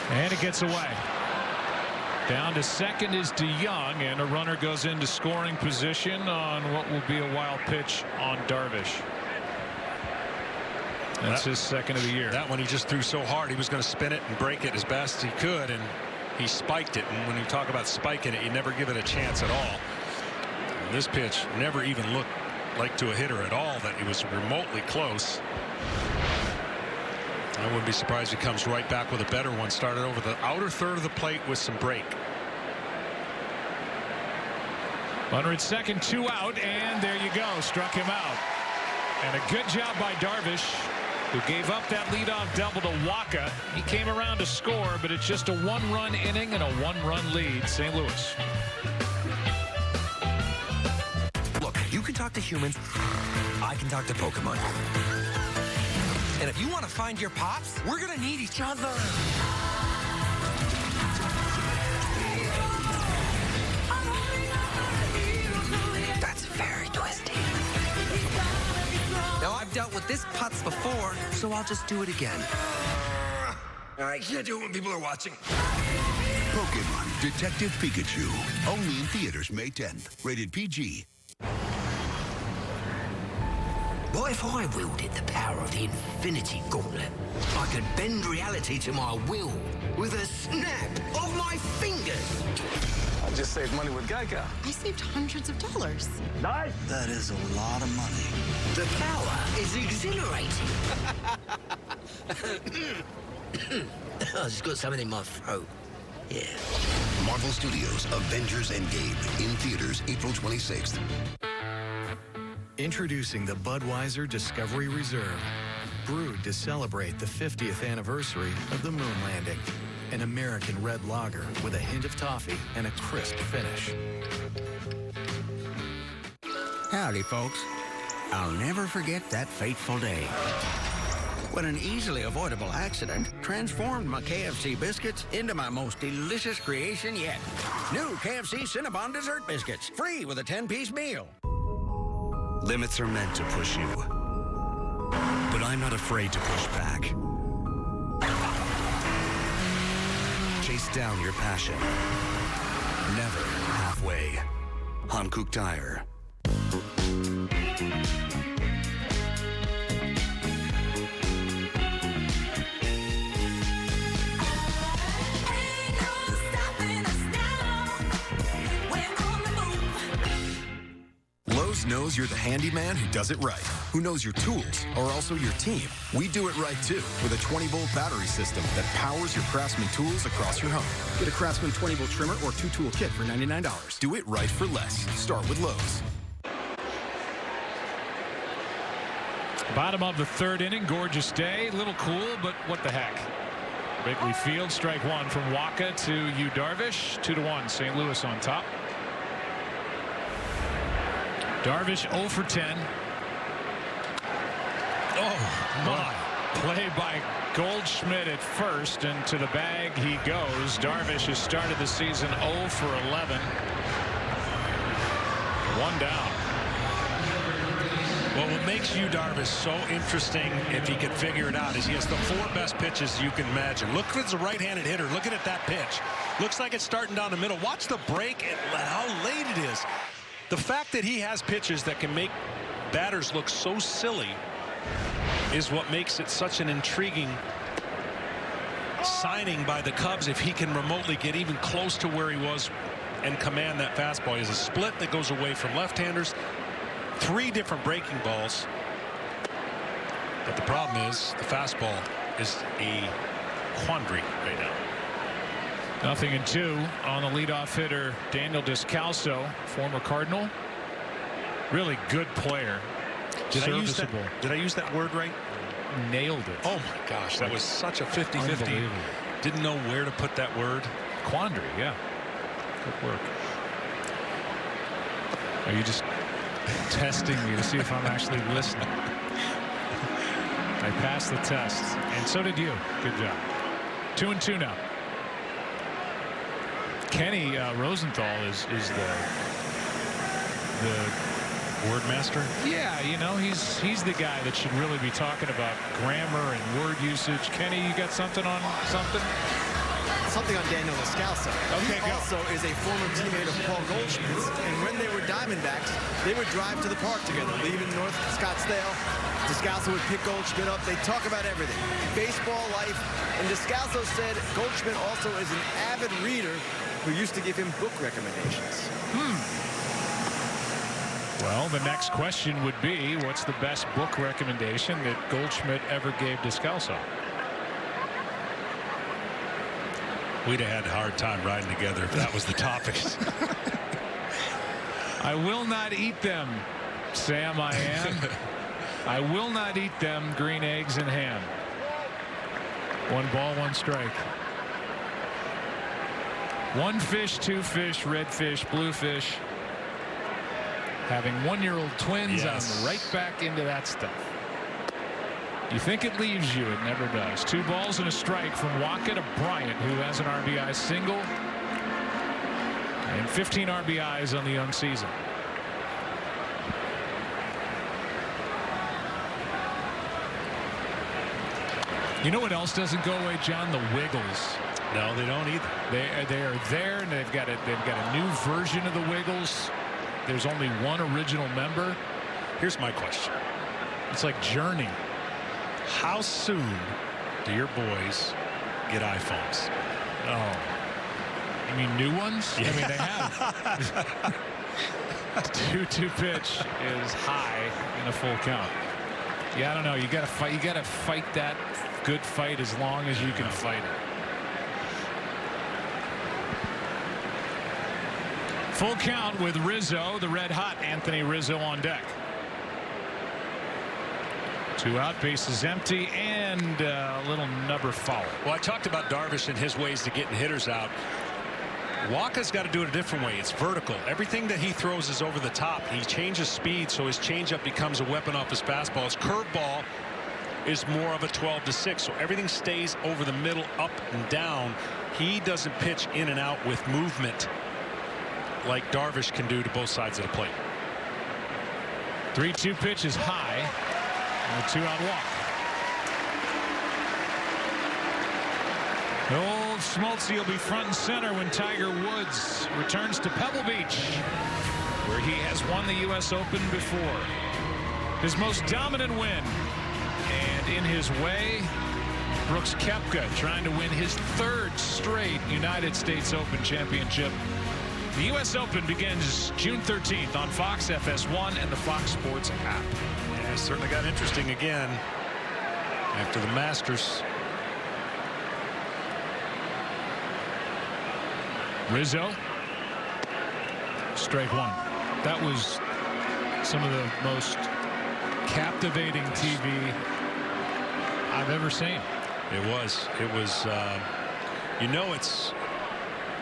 And it gets away. Down to second is DeYoung, and a runner goes into scoring position on what will be a wild pitch on Darvish. That's his second of the year. That one he just threw so hard he was going to spin it and break it as best he could, and he spiked it. And when you talk about spiking it, you never give it a chance at all. And this pitch never even looked like to a hitter at all that it was remotely close. I wouldn't be surprised if he comes right back with a better one. Started over the outer third of the plate with some break. Runner at second, 2 out, and there you go. Struck him out. And a good job by Darvish, who gave up that leadoff double to Wacha. He came around to score, but it's just a 1-run inning and a 1-run lead. St. Louis. Look, you can talk to humans. I can talk to Pokemon. And if you want to find your pops, we're going to need each other. That's very twisty. Now, I've dealt with this putz before, so I'll just do it again. I can't do it when people are watching. Pokemon Detective Pikachu. Only in theaters May 10th. Rated PG. What if I wielded the power of the Infinity Gauntlet? I could bend reality to my will with a snap of my fingers. I just saved money with Geico. I saved hundreds of dollars. Nice. That is a lot of money. The power is exhilarating. I just got something in my throat. Yeah. Marvel Studios' Avengers Endgame in theaters April 26th. Introducing the Budweiser Discovery Reserve, brewed to celebrate the 50th anniversary of the moon landing. An American red lager with a hint of toffee and a crisp finish. Howdy, folks. I'll never forget that fateful day when an easily avoidable accident transformed my KFC biscuits into my most delicious creation yet. New KFC Cinnabon dessert biscuits, free with a 10-piece meal. Limits are meant to push you, but I'm not afraid to push back. Chase down your passion. Never halfway. Hankook Tire. Lowe's knows you're the handyman who does it right, who knows your tools are also your team. We do it right, too, with a 20-volt battery system that powers your Craftsman tools across your home. Get a Craftsman 20-volt trimmer or 2-tool kit for $99. Do it right for less. Start with Lowe's. Bottom of the third inning, gorgeous day, little cool, but what the heck. Wrigley Field, strike one from Wacha to Darvish, 2-1, St. Louis on top. Darvish 0 for 10. Oh, my. Play by Goldschmidt at first, and to the bag he goes. Darvish has started the season 0 for 11. One down. Well, what makes Darvish so interesting, if he can figure it out, is he has the 4 best pitches you can imagine. Look, it's a right-handed hitter. Looking at that pitch. Looks like it's starting down the middle. Watch the break and how late it is. The fact that he has pitches that can make batters look so silly is what makes it such an intriguing signing by the Cubs. If he can remotely get even close to where he was and command that fastball. He has a split that goes away from left-handers. 3 different breaking balls. But the problem is the fastball is a quandary right now. 0-2 on the leadoff hitter Daniel Descalso, former Cardinal. Really good player. Did I use that word right? Nailed it. Oh my gosh, that was such a 50-50. Didn't know where to put that word. Quandary, yeah. Good work. Are you just testing me to see if I'm actually listening? I passed the test, and so did you. Good job. 2-2 now. Kenny Rosenthal is the word master. Yeah, you know, he's the guy that should really be talking about grammar and word usage. Kenny, you got something on something? Something on Daniel Descalso. Okay, he also is a former teammate of Paul Goldschmidt's, and when they were Diamondbacks, they would drive to the park together, leaving North Scottsdale. Descalso would pick Goldschmidt up. They talk about everything, baseball, life, and Descalso said Goldschmidt also is an avid reader who used to give him book recommendations. Well, the next question would be, what's the best book recommendation that Goldschmidt ever gave Descalso? We'd have had a hard time riding together if that was the topics. I will not eat them, Sam. I am. I will not eat them, green eggs and ham. 1 ball, 1 strike. 1 fish, 2 fish, red fish, blue fish. Having 1-year-old twins, yes. I'm right back into that stuff. You think it leaves you, it never does. 2 balls and a strike from Wacha to Bryant, who has an RBI single and 15 RBIs on the young season. You know what else doesn't go away, John? The Wiggles. No, they don't either. They are there, and they've got a new version of the Wiggles. There's only one original member. Here's my question. It's like Journey. How soon do your boys get iPhones? Oh. You mean new ones? Yeah. I mean, they have. 2-2 pitch is high in a full count. Yeah, I don't know. You got to fight. You got to fight that good fight as long as you can fight it. Full count with Rizzo, the red hot Anthony Rizzo on deck. 2 out, bases empty, and a little number foul. Well, I talked about Darvish and his ways to getting hitters out. Wacha's got to do it a different way. It's vertical. Everything that he throws is over the top. He changes speed, so his changeup becomes a weapon off his fastball. His curveball is more of a 12-6, so everything stays over the middle, up and down. He doesn't pitch in and out with movement like Darvish can do to both sides of the plate. 3-2 pitch is high, and a 2-out walk. Old Smoltz will be front and center when Tiger Woods returns to Pebble Beach, where he has won the U.S. Open before. His most dominant win, and in his way, Brooks Koepka trying to win his 3rd straight United States Open championship. The U.S. Open begins June 13th on Fox, FS1, and the Fox Sports app. Yeah, it certainly got interesting again after the Masters. Rizzo, strike 1. That was some of the most captivating TV I've ever seen. It was. You know, it's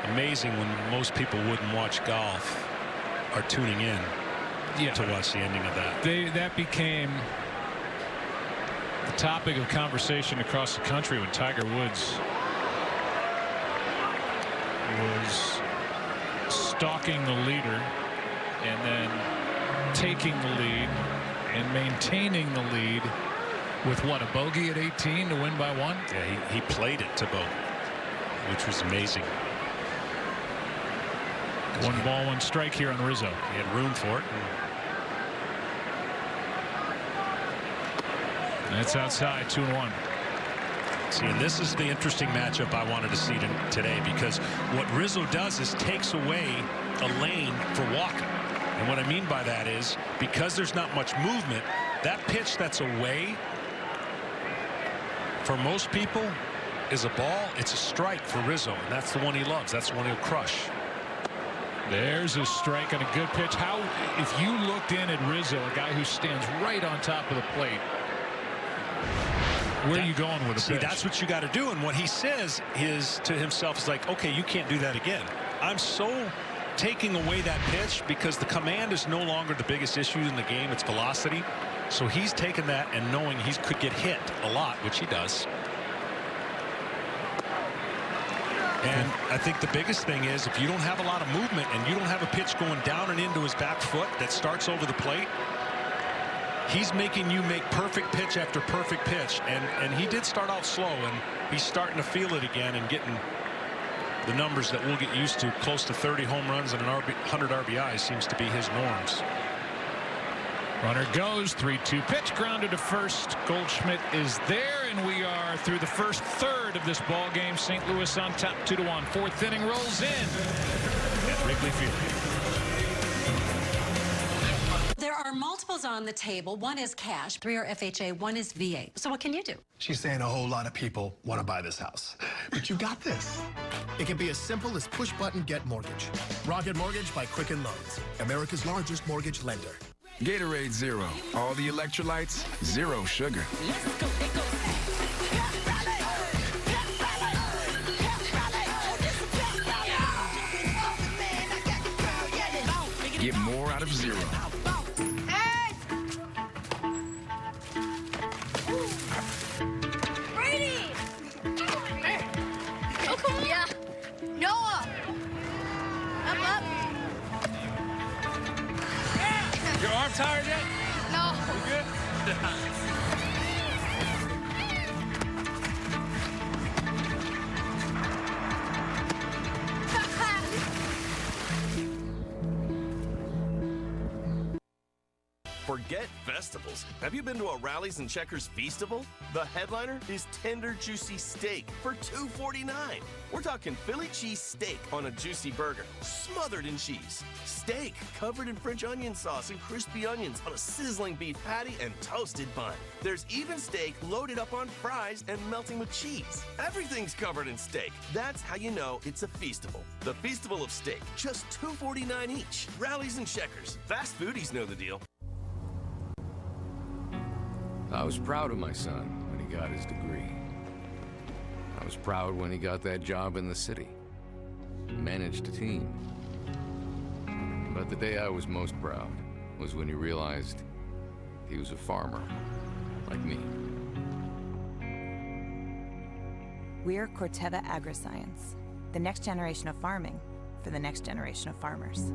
amazing when most people wouldn't watch golf are tuning in to watch the ending of that. That became the topic of conversation across the country when Tiger Woods was stalking the leader and then taking the lead and maintaining the lead with what, a bogey at 18 to win by 1? Yeah, he played it to bogey, which was amazing. 1 ball, 1 strike here on Rizzo. He had room for it. That's outside, 2-1. See, and this is the interesting matchup I wanted to see today, because what Rizzo does is takes away a lane for Wacha. And what I mean by that is, because there's not much movement, that pitch that's away for most people is a ball. It's a strike for Rizzo, and that's the one he loves. That's the one he'll crush. There's a strike on a good pitch. How, if you looked in at Rizzo, a guy who stands right on top of the plate, where are you going with the pitch? See, that's what you got to do. And what he says is to himself is like, okay, you can't do that again. I'm so taking away that pitch because the command is no longer the biggest issue in the game. It's velocity. So he's taken that and knowing he could get hit a lot, which he does. And I think the biggest thing is if you don't have a lot of movement and you don't have a pitch going down and into his back foot that starts over the plate, he's making you make perfect pitch after perfect pitch. And he did start out slow, and he's starting to feel it again and getting the numbers that we'll get used to. Close to 30 home runs and 100 RBIs seems to be his norms. Runner goes, 3-2 pitch, grounded to first. Goldschmidt is there, and we are through the first third of this ball game. St. Louis on top, 2-1. 4th inning rolls in at Wrigley Field. There are multiples on the table. One is cash, 3 are FHA, 1 is VA. So what can you do? She's saying a whole lot of people want to buy this house, but you got this. It can be as simple as push button get mortgage. Rocket Mortgage by Quicken Loans, America's largest mortgage lender. Gatorade Zero. All the electrolytes, zero sugar. Get more out of zero. Hey! Brady! Hey! Oh, come on! Yeah. Noah! Up. Your arm tired yet? No. You good? For Forget festivals. Have you been to a Rallies and Checkers Feastival? The headliner is tender, juicy steak for $2.49. We're talking Philly cheese steak on a juicy burger, smothered in cheese. Steak covered in French onion sauce and crispy onions on a sizzling beef patty and toasted bun. There's even steak loaded up on fries and melting with cheese. Everything's covered in steak. That's how you know it's a Feastival. The Feastival of Steak, just $2.49 each. Rallies and Checkers. Fast foodies know the deal. I was proud of my son when he got his degree. I was proud when he got that job in the city, managed a team. But the day I was most proud was when he realized he was a farmer, like me. We're Corteva Agriscience, the next generation of farming for the next generation of farmers.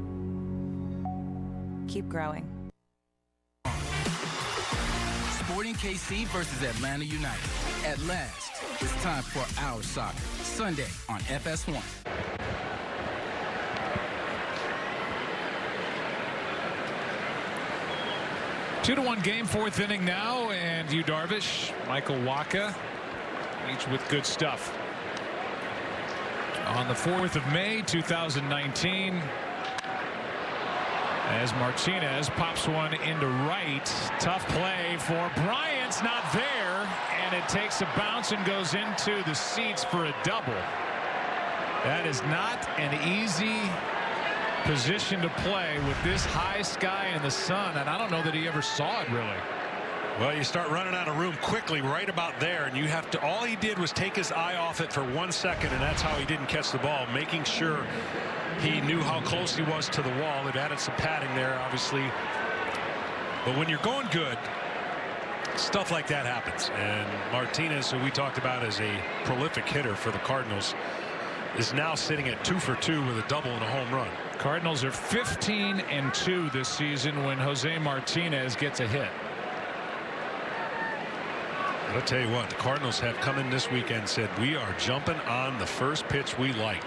Keep growing. Sporting KC versus Atlanta United. At last, it's time for our soccer. Sunday on FS1. Two to 1 game, 4th inning now, and you Darvish, Michael Wacha, each with good stuff. On the 4th of May, 2019. As Martinez pops one into right. Tough play for Bryant's not there, and it takes a bounce and goes into the seats for a double. That is not an easy position to play with this high sky and the sun, and I don't know that he ever saw it really. Well, you start running out of room quickly right about there, and you have to, all he did was take his eye off it for 1 second, and that's how he didn't catch the ball, making sure he knew how close he was to the wall. It added some padding there, obviously. But when you're going good, stuff like that happens. And Martinez, who we talked about as a prolific hitter for the Cardinals, is now sitting at 2 for 2 with a double and a home run. Cardinals are 15-2 this season when Jose Martinez gets a hit. I'll tell you what, the Cardinals have come in this weekend and said, we are jumping on the first pitch we like.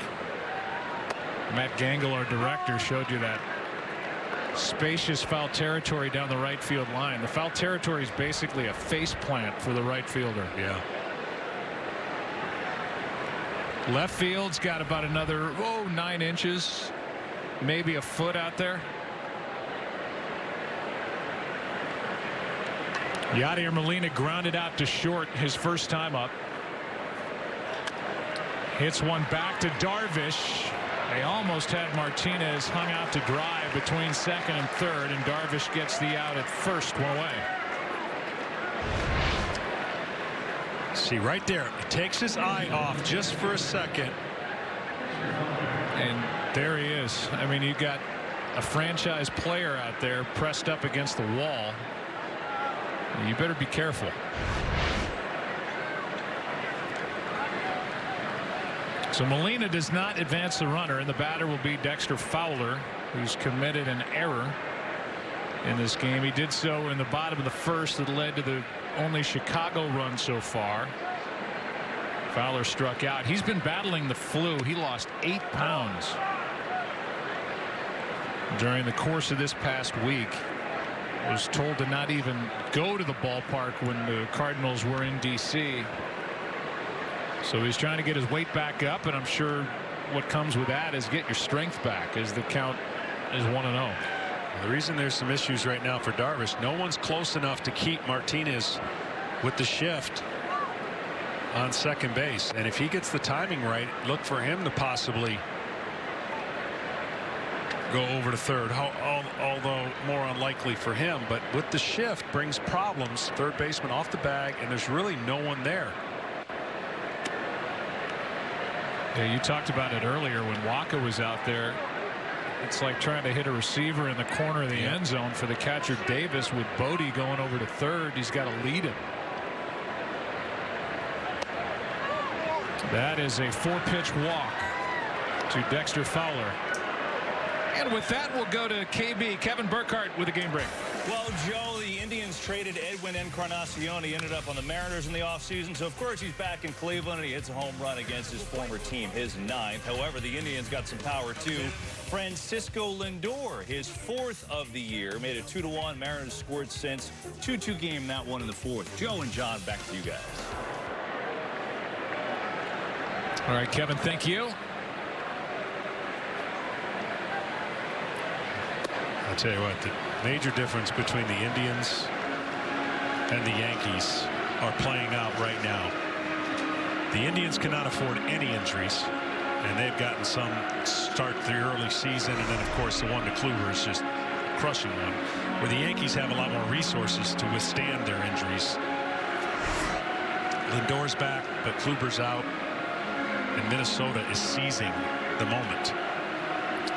Matt Gangle, our director, showed you that spacious foul territory down the right field line. The foul territory is basically a face plant for the right fielder. Yeah. Left field's got about another 9 inches, maybe a foot out there. Yadier Molina grounded out to short his first time up. Hits one back to Darvish. They almost had Martinez hung out to dry between second and third, and Darvish gets the out at first, one away. See right there, he takes his eye off just for a second. And there he is. I mean, you got a franchise player out there pressed up against the wall. You better be careful. So Molina does not advance the runner, and the batter will be Dexter Fowler, who's committed an error in this game. He did so in the bottom of the first that led to the only Chicago run so far. Fowler struck out. He's been battling the flu. He lost 8 pounds during the course of this past week. Was told to not even go to the ballpark when the Cardinals were in D.C. So he's trying to get his weight back up, and I'm sure what comes with that is get your strength back as the count is 1-0. The reason there's some issues right now for Darvish, no one's close enough to keep Martinez with the shift on second base, and if he gets the timing right, look for him to possibly go over to third, although more unlikely for him. But with the shift brings problems. Third baseman off the bag, and there's really no one there. Yeah, you talked about it earlier when Wacha was out there. It's like trying to hit a receiver in the corner of the end zone for the catcher Davis. With Bodie going over to third, he's got to lead him. That is a 4-pitch walk to Dexter Fowler. And with that, we'll go to KB. Kevin Burkhardt with a game break. Well, Joe, the Indians traded Edwin Encarnacion. He ended up on the Mariners in the offseason. So, of course, he's back in Cleveland, and he hits a home run against his former team, his 9th. However, the Indians got some power, too. Francisco Lindor, his 4th of the year, made it 2-1. Mariners scored since. 2-2 game, that one in the 4th. Joe and John, back to you guys. All right, Kevin, thank you. I'll tell you what, the major difference between the Indians and the Yankees are playing out right now. The Indians cannot afford any injuries, and they've gotten some start the early season, and then, of course, the one to Kluber is just crushing one. Where the Yankees have a lot more resources to withstand their injuries. Lindor's back, but Kluber's out, and Minnesota is seizing the moment.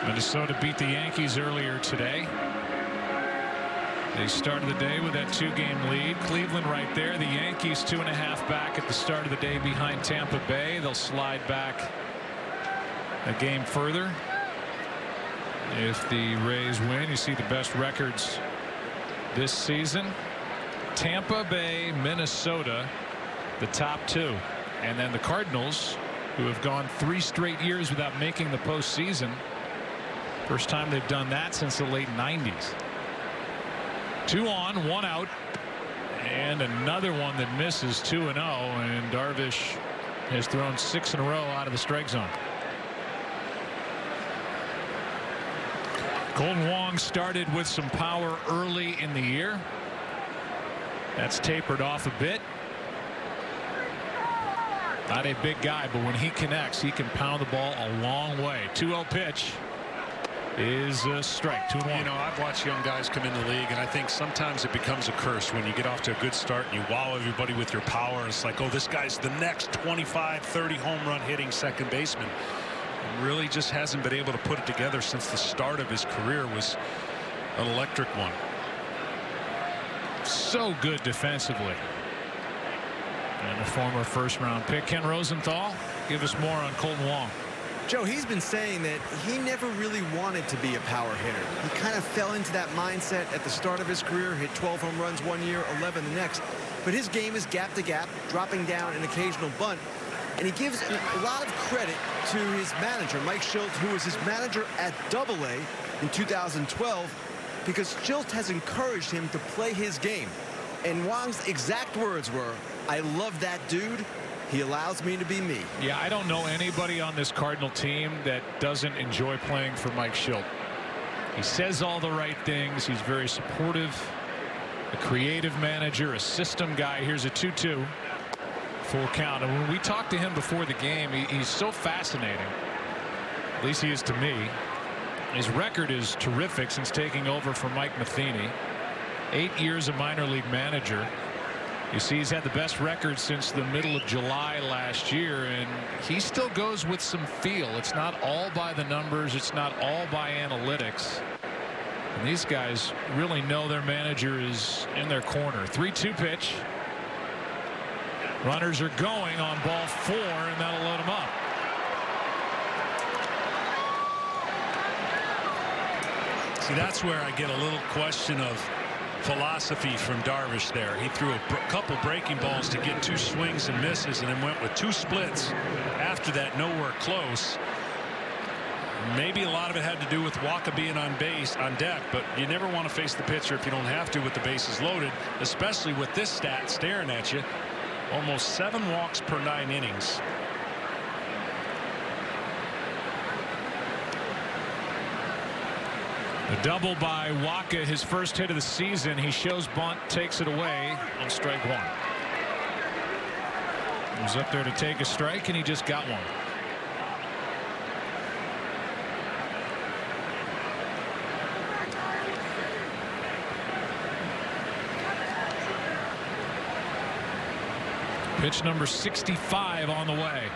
Minnesota beat the Yankees earlier today. They started the day with that 2-game lead. Cleveland right there. The Yankees 2.5 back at the start of the day behind Tampa Bay. They'll slide back a game further if the Rays win. You see the best records this season. Tampa Bay, Minnesota, the top 2. And then the Cardinals, who have gone 3 straight years without making the postseason. First time they've done that since the late 90s. 2 on, 1 out, and another one that misses 2-0, and Darvish has thrown 6 in a row out of the strike zone. Colton Wong started with some power early in the year. That's tapered off a bit. Not a big guy, but when he connects, he can pound the ball a long way. 2-0 pitch is a strike. 2-1. You know, I've watched young guys come in the league, and I think sometimes it becomes a curse when you get off to a good start and you wow everybody with your power. And it's like, oh, this guy's the next 25, 30 home run hitting second baseman. And really just hasn't been able to put it together since the start of his career was an electric one. So good defensively. And a former first-round pick. Ken Rosenthal, give us more on Colton Wong. Joe, he's been saying that he never really wanted to be a power hitter. He kind of fell into that mindset at the start of his career, hit 12 home runs one year, 11 the next. But his game is gap to gap, dropping down an occasional bunt. And he gives a lot of credit to his manager, Mike Shildt, who was his manager at AA in 2012, because Shildt has encouraged him to play his game. And Wong's exact words were, "I love that dude. He allows me to be me." Yeah, I don't know anybody on this Cardinal team that doesn't enjoy playing for Mike Shildt. He says all the right things. He's very supportive, a creative manager, a system guy. Here's a 2-2. Full count. And when we talked to him before the game, he's so fascinating. At least he is to me. His record is terrific since taking over for Mike Matheny. 8 years a minor league manager. You see, he's had the best record since the middle of July last year, and he still goes with some feel. It's not all by the numbers. It's not all by analytics. And these guys really know their manager is in their corner. 3-2 pitch. Runners are going on ball 4, and that'll load them up. See, that's where I get a little question of philosophy from Darvish there. He threw a couple breaking balls to get 2 swings and misses, and then went with 2 splits after that, nowhere close. Maybe a lot of it had to do with Wacha being on deck, but you never want to face the pitcher if you don't have to with the bases loaded, especially with this stat staring at you. Almost 7 walks per 9 innings. A double by Wacha, his first hit of the season. He shows bunt, takes it away on strike 1. He was up there to take a strike, and he just got one. Pitch number 65 on the way.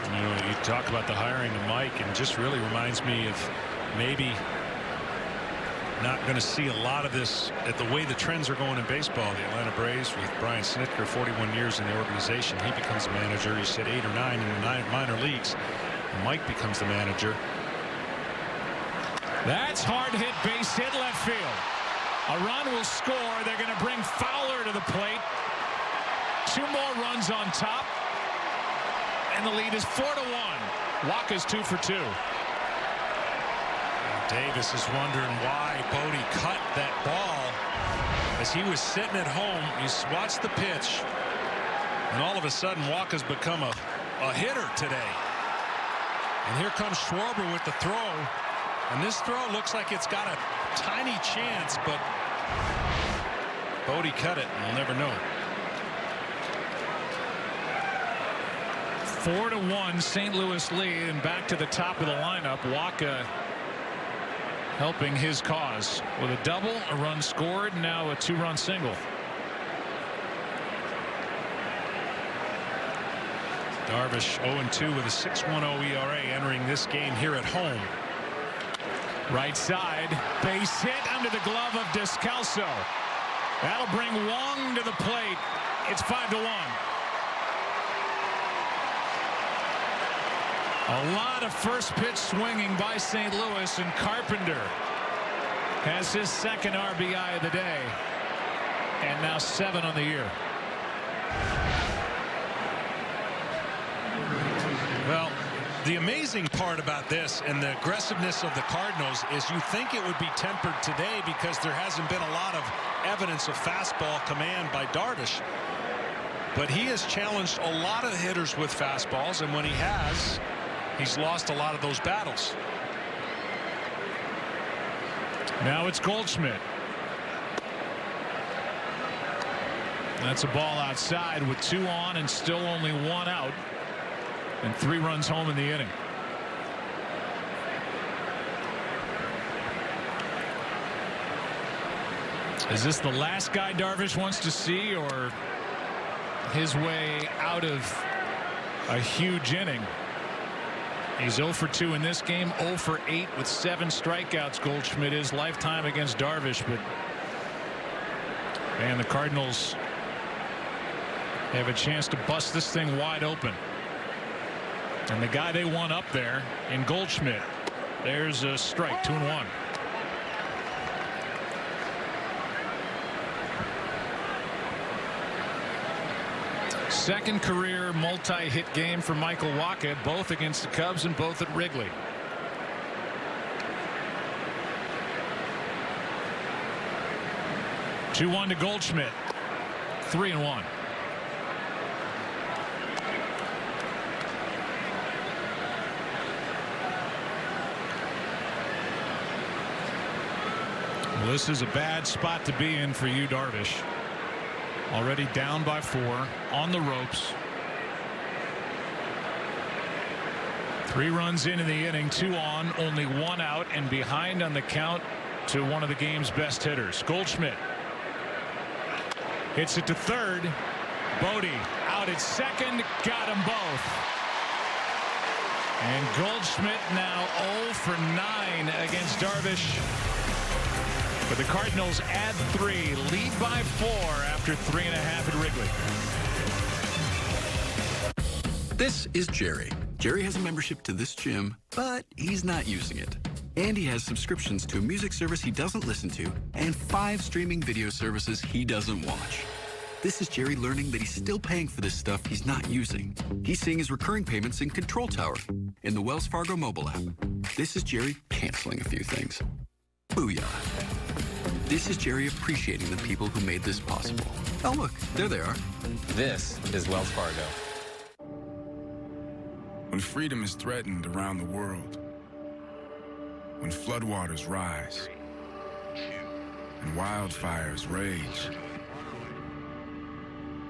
You know, you talk about the hiring of Mike, and just really reminds me of maybe not going to see a lot of this at the way the trends are going in baseball. The Atlanta Braves with Brian Snitker, 41 years in the organization. He becomes a manager. He said 8 or 9 in the minor leagues. Mike becomes the manager. That's hard hit, base hit, left field. A run will score. They're going to bring Fowler to the plate. 2 more runs on top. And the lead is 4-1. Wacha's 2 for 2. Davis is wondering why Bodie cut that ball as he was sitting at home. He's watched the pitch, and all of a sudden Wacha's become a hitter today. And here comes Schwarber with the throw, and this throw looks like it's got a tiny chance, but Bodie cut it, and we'll never know. 4-1 St. Louis lead, and back to the top of the lineup. Wacha helping his cause with a double, a run scored, and now a 2-run single. Darvish 0-2 with a 6.10 ERA entering this game here at home. Right side, base hit under the glove of Descalso. That'll bring Wong to the plate. It's 5-1. A lot of first pitch swinging by St. Louis, and Carpenter has his second RBI of the day, and now 7 on the year. Well, the amazing part about this and the aggressiveness of the Cardinals is you think it would be tempered today because there hasn't been a lot of evidence of fastball command by Darvish. But he has challenged a lot of hitters with fastballs, and when he has, he's lost a lot of those battles. Now it's Goldschmidt. That's a ball outside with 2 on and still only 1 out, and 3 runs home in the inning. Is this the last guy Darvish wants to see, or his way out of a huge inning? He's 0 for 2 in this game, 0 for 8 with 7 strikeouts. Goldschmidt is lifetime against Darvish, but man, the Cardinals have a chance to bust this thing wide open. And the guy they want up there in Goldschmidt, there's a strike, 2-1. Second career multi-hit game for Michael Wacha, both against the Cubs and both at Wrigley. Two-1 to Goldschmidt. 3-1. Well, this is a bad spot to be in for you, Darvish. Already down by 4, on the ropes. 3 runs in the inning, 2 on, only 1 out, and behind on the count to one of the game's best hitters. Goldschmidt hits it to third. Bodie out at second, got them both. And Goldschmidt now 0 for 9 against Darvish. But the Cardinals add 3, lead by 4 after 3.5 at Wrigley. This is Jerry. Jerry has a membership to this gym, but he's not using it. And he has subscriptions to a music service he doesn't listen to and 5 streaming video services he doesn't watch. This is Jerry learning that he's still paying for this stuff he's not using. He's seeing his recurring payments in Control Tower in the Wells Fargo mobile app. This is Jerry canceling a few things. Booyah. This is Jerry appreciating the people who made this possible. Oh, look, there they are. This is Wells Fargo. When freedom is threatened around the world, when floodwaters rise and wildfires rage,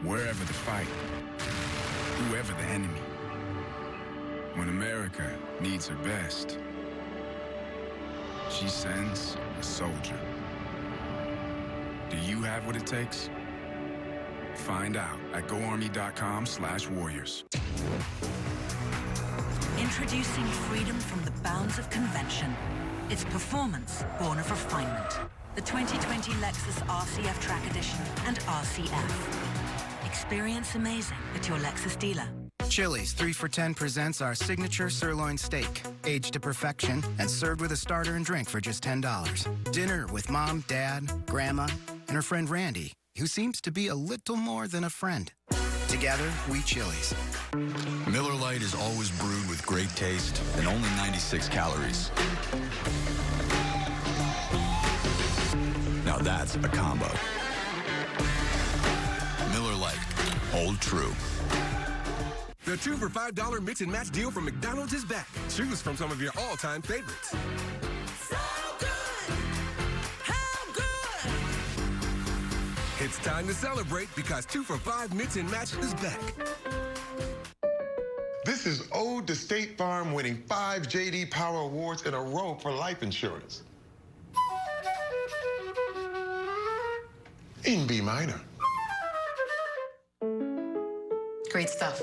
wherever the fight, whoever the enemy, when America needs her best, she sends a soldier. Do you have what it takes? Find out at GoArmy.com/warriors. Introducing freedom from the bounds of convention. It's performance born of refinement. The 2020 Lexus RCF Track Edition and RCF. Experience amazing at your Lexus dealer. Chili's 3 for $10 presents our signature sirloin steak, aged to perfection and served with a starter and drink for just $10. Dinner with Mom, Dad, Grandma, and her friend Randy, who seems to be a little more than a friend. Together, we Chili's. Miller Lite is always brewed with great taste and only 96 calories. Now that's a combo. Miller Lite, hold true. The 2 for $5 mix and match deal from McDonald's is back. Choose from some of your all-time favorites. So good! How good! It's time to celebrate because 2 for $5 mix and match is back. This is Ode to State Farm winning 5 J.D. Power Awards in a row for life insurance. In B minor. Great stuff.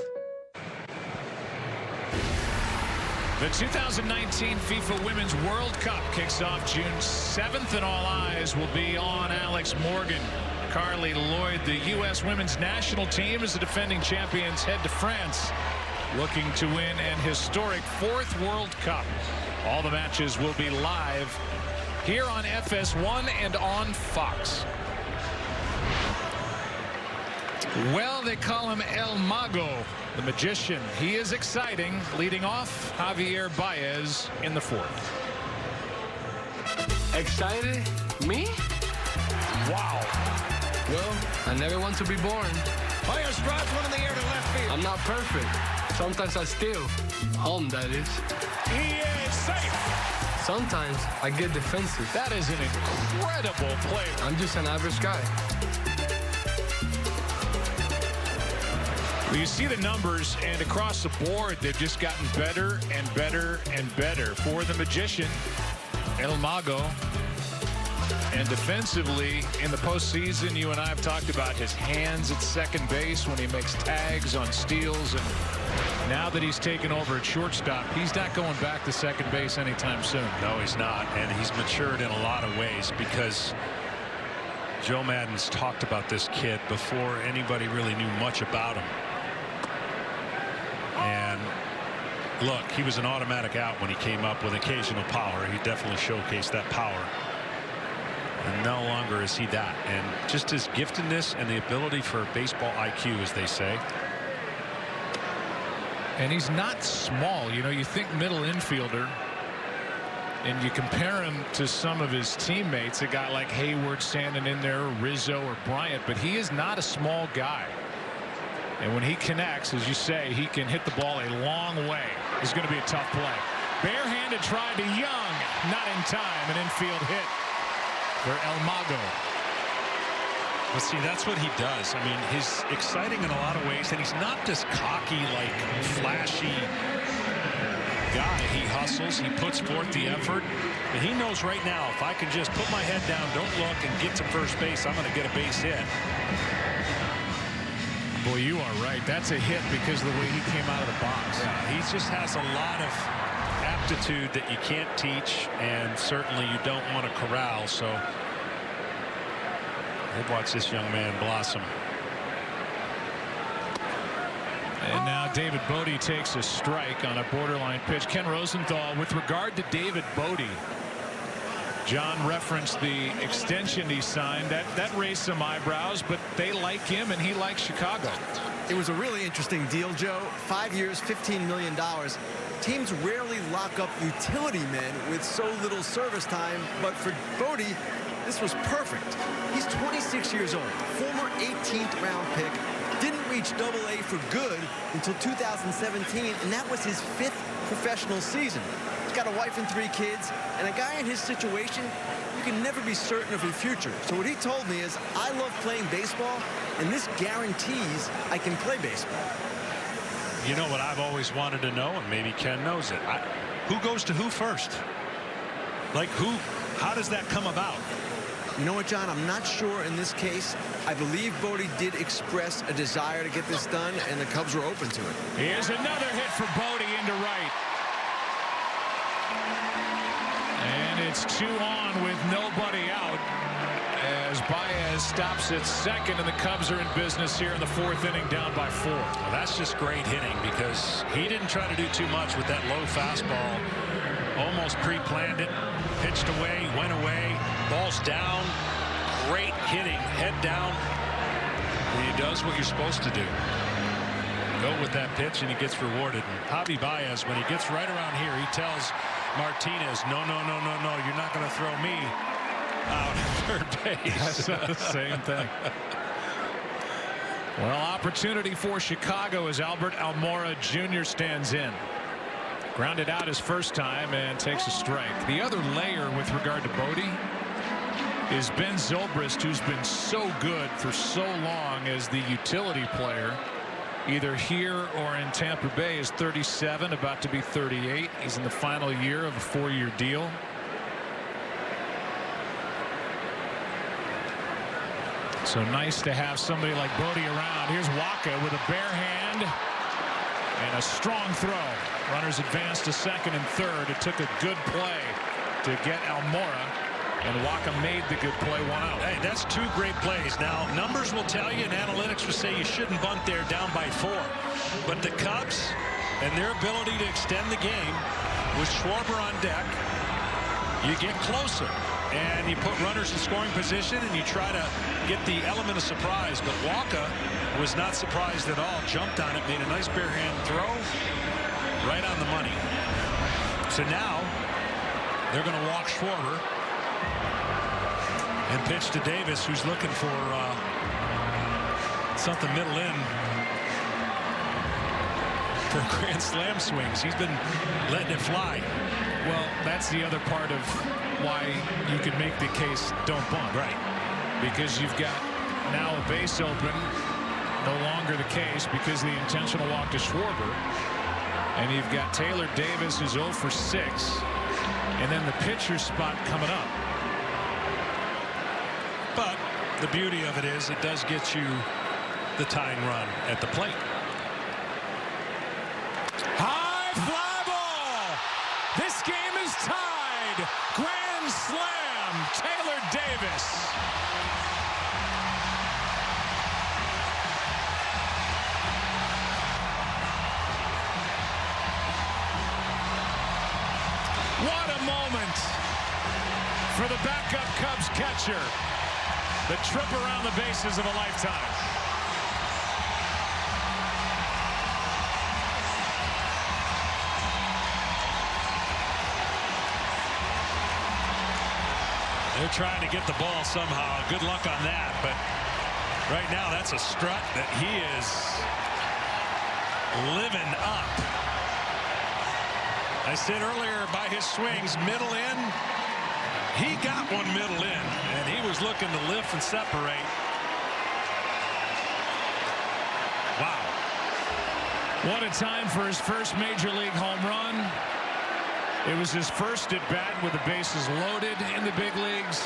The 2019 FIFA Women's World Cup kicks off June 7th, and all eyes will be on Alex Morgan. Carly Lloyd, the U.S. women's national team, as the defending champions head to France, looking to win an historic 4th World Cup. All the matches will be live here on FS1 and on Fox. Well, they call him El Mago, the magician. He is exciting, leading off Javier Baez in the 4th. Excited? Me? Wow. Well, I never want to be born. Baez drives one in the air to left field. I'm not perfect. Sometimes I steal. Home, that is. He is safe. Sometimes I get defensive. That is an incredible play. I'm just an average guy. Well, you see the numbers, and across the board, they've just gotten better and better and better for the magician, El Mago. And defensively, in the postseason, you and I have talked about his hands at second base when he makes tags on steals. And now that he's taken over at shortstop, he's not going back to second base anytime soon. No, he's not. And he's matured in a lot of ways because Joe Maddon's talked about this kid before anybody really knew much about him. And look, he was an automatic out when he came up with occasional power. He definitely showcased that power. And no longer is he that. And just his giftedness and the ability for baseball IQ, as they say. And he's not small. You know, you think middle infielder, and you compare him to some of his teammates, a guy like Hayward standing in there, or Rizzo or Bryant, but he is not a small guy. And when he connects, as you say, he can hit the ball a long way. It's going to be a tough play. Barehanded try to Young, not in time. An infield hit for El Mago. But see, that's what he does. I mean, he's exciting in a lot of ways, and he's not this cocky, like, flashy guy. He hustles, he puts forth the effort, and he knows right now, if I can just put my head down, don't look, and get to first base, I'm going to get a base hit. Boy, you are right. That's a hit because of the way he came out of the box. Yeah, he just has a lot of aptitude that you can't teach, and certainly you don't want to corral. So we'll watch this young man blossom. And now David Bodie takes a strike on a borderline pitch. Ken Rosenthal, with regard to David Bodie, John referenced the extension he signed. That raised some eyebrows, but they like him and he likes Chicago. It was a really interesting deal, Joe. 5 years, $15 million. Teams rarely lock up utility men with so little service time, but for Bodie, this was perfect. He's 26 years old, former 18th round pick, didn't reach AA for good until 2017, and that was his 5th professional season. He's got a wife and 3 kids, and a guy in his situation, you can never be certain of your future. So what he told me is, I love playing baseball, and this guarantees I can play baseball. You know what I've always wanted to know, and maybe Ken knows it. Who goes to who first? Like how does that come about? You know what, John? I'm not sure in this case. I believe Bodie did express a desire to get this done, and the Cubs were open to it. Here's another hit for Bodie into right. And it's 2 on with nobody out as Baez stops at second, and the Cubs are in business here in the 4th inning, down by 4. Well, that's just great hitting because he didn't try to do too much with that low fastball. Almost pre-planned it, pitched away, went away, ball's down. Great hitting, head down. And he does what you're supposed to do. Go with that pitch, and he gets rewarded. And Javi Baez, when he gets right around here, he tells Martinez, no, you're not going to throw me out at third base. That's the same thing. Well, opportunity for Chicago as Albert Almora Jr. stands in. Grounded out his first time and takes a strike. The other layer with regard to Bodie is Ben Zobrist, who's been so good for so long as the utility player, either here or in Tampa Bay, is 37, about to be 38. He's in the final year of a 4-year deal. So nice to have somebody like Bodie around. Here's Wacha with a bare hand and a strong throw. Runners advance to second and third. It took a good play to get Almora, and Wacha made the good play, 1 out. Hey, that's 2 great plays. Now, numbers will tell you, and analytics will say you shouldn't bunt there down by 4. But the Cubs and their ability to extend the game with Schwarber on deck, you get closer. And you put runners in scoring position, and you try to get the element of surprise. But Wacha was not surprised at all. Jumped on it, made a nice bare hand throw. Right on the money. So now they're going to walk Schwarber and pitch to Davis, who's looking for something middle in for grand slam swings. He's been letting it fly. Well, that's the other part of why you can make the case don't bunt. Right. Because you've got now a base open. No longer the case because the intentional walk to Schwarber. And you've got Taylor Davis, who's 0 for 6. And then the pitcher spot coming up. But the beauty of it is it does get you the tying run at the plate. High fly ball. This game is tied. Grand slam. Taylor Davis. What a moment for the backup Cubs catcher. The trip around the bases of a lifetime. They're trying to get the ball somehow. Good luck on that. But right now, that's a strut that he is living up. I said earlier by his swings, middle in. He got one middle in, and he was looking to lift and separate. Wow. What a time for his first major league home run. It was his first at bat with the bases loaded in the big leagues.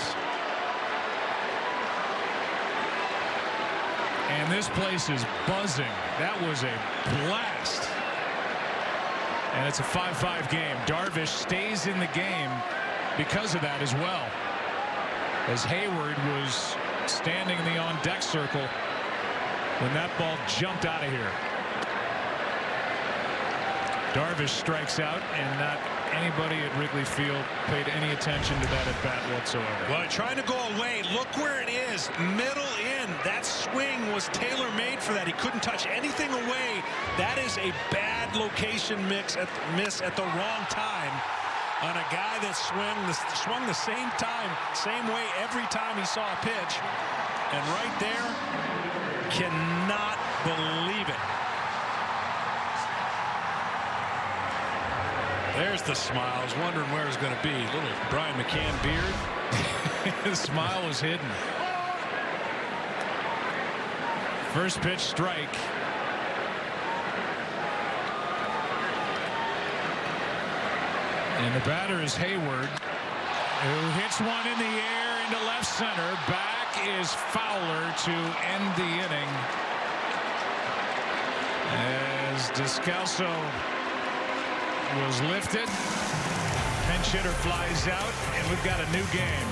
And this place is buzzing. That was a blast. And it's a 5-5 game. Darvish stays in the game because of that as well, as Hayward was standing in the on-deck circle when that ball jumped out of here. Darvish strikes out, and not anybody at Wrigley Field paid any attention to that at bat whatsoever. Well, trying to go away. Look where it is. Middle in. That swing was tailor-made for that. He couldn't touch anything away. That is a bad location miss at the wrong time on a guy that swung the same time, same way every time he saw a pitch. And right there, cannot believe it. There's the smile. I was wondering where it was going to be. Little Brian McCann beard. His smile was hidden. First pitch strike. And the batter is Hayward, who hits one in the air into left center. Back is Fowler to end the inning, as Descalso was lifted. Pinch hitter flies out, and we've got a new game.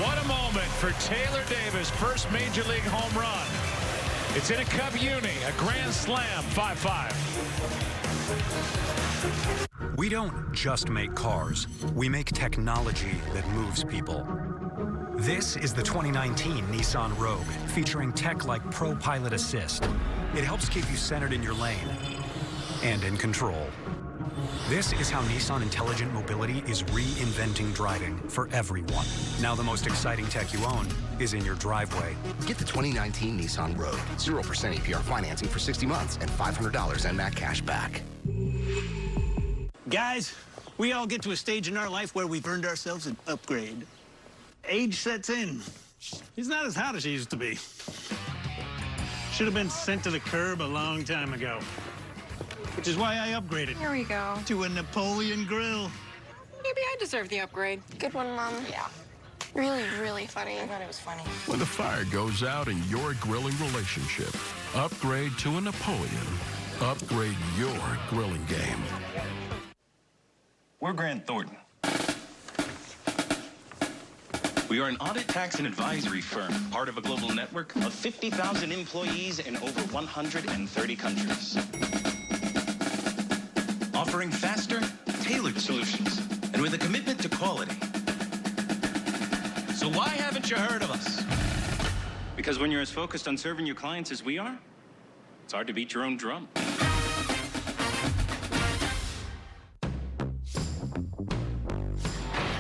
What a moment for Taylor Davis, first Major League home run. It's in a Cub uni, a grand slam, 5-5. We don't just make cars. We make technology that moves people. This is the 2019 Nissan Rogue, featuring tech like Pro Pilot Assist. It helps keep you centered in your lane and in control. This is how Nissan Intelligent Mobility is reinventing driving for everyone. Now the most exciting tech you own is in your driveway. Get the 2019 Nissan Rogue. 0% APR financing for 60 months and $500 NMAC cash back. Guys, we all get to a stage in our life where we've earned ourselves an upgrade. Age sets in. He's not as hot as he used to be. Should have been sent to the curb a long time ago. Which is why I upgraded. Here we go. To a Napoleon grill. Maybe I deserve the upgrade. Good one, Mom. Yeah. Really, really funny. I thought it was funny. When the fire goes out in your grilling relationship, upgrade to a Napoleon. Upgrade your grilling game. We're Grant Thornton. We are an audit, tax, and advisory firm, part of a global network of 50,000 employees in over 130 countries. Offering faster, tailored solutions, and with a commitment to quality. So why haven't you heard of us? Because when you're as focused on serving your clients as we are, it's hard to beat your own drum.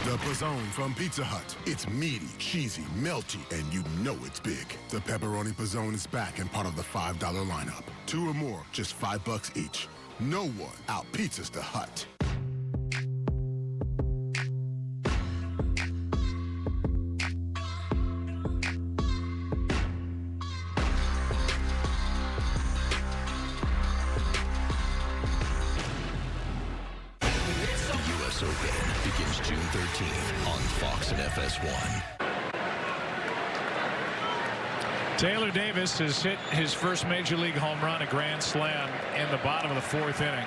The Pizzone from Pizza Hut. It's meaty, cheesy, melty, and you know it's big. The Pepperoni Pizzone is back and part of the $5 lineup. 2 or more, just $5 each. No one out-pizzas the Hut. Open begins June 13th on Fox and FS1. Taylor Davis has hit his first Major League home run, a grand slam, in the bottom of the 4th inning.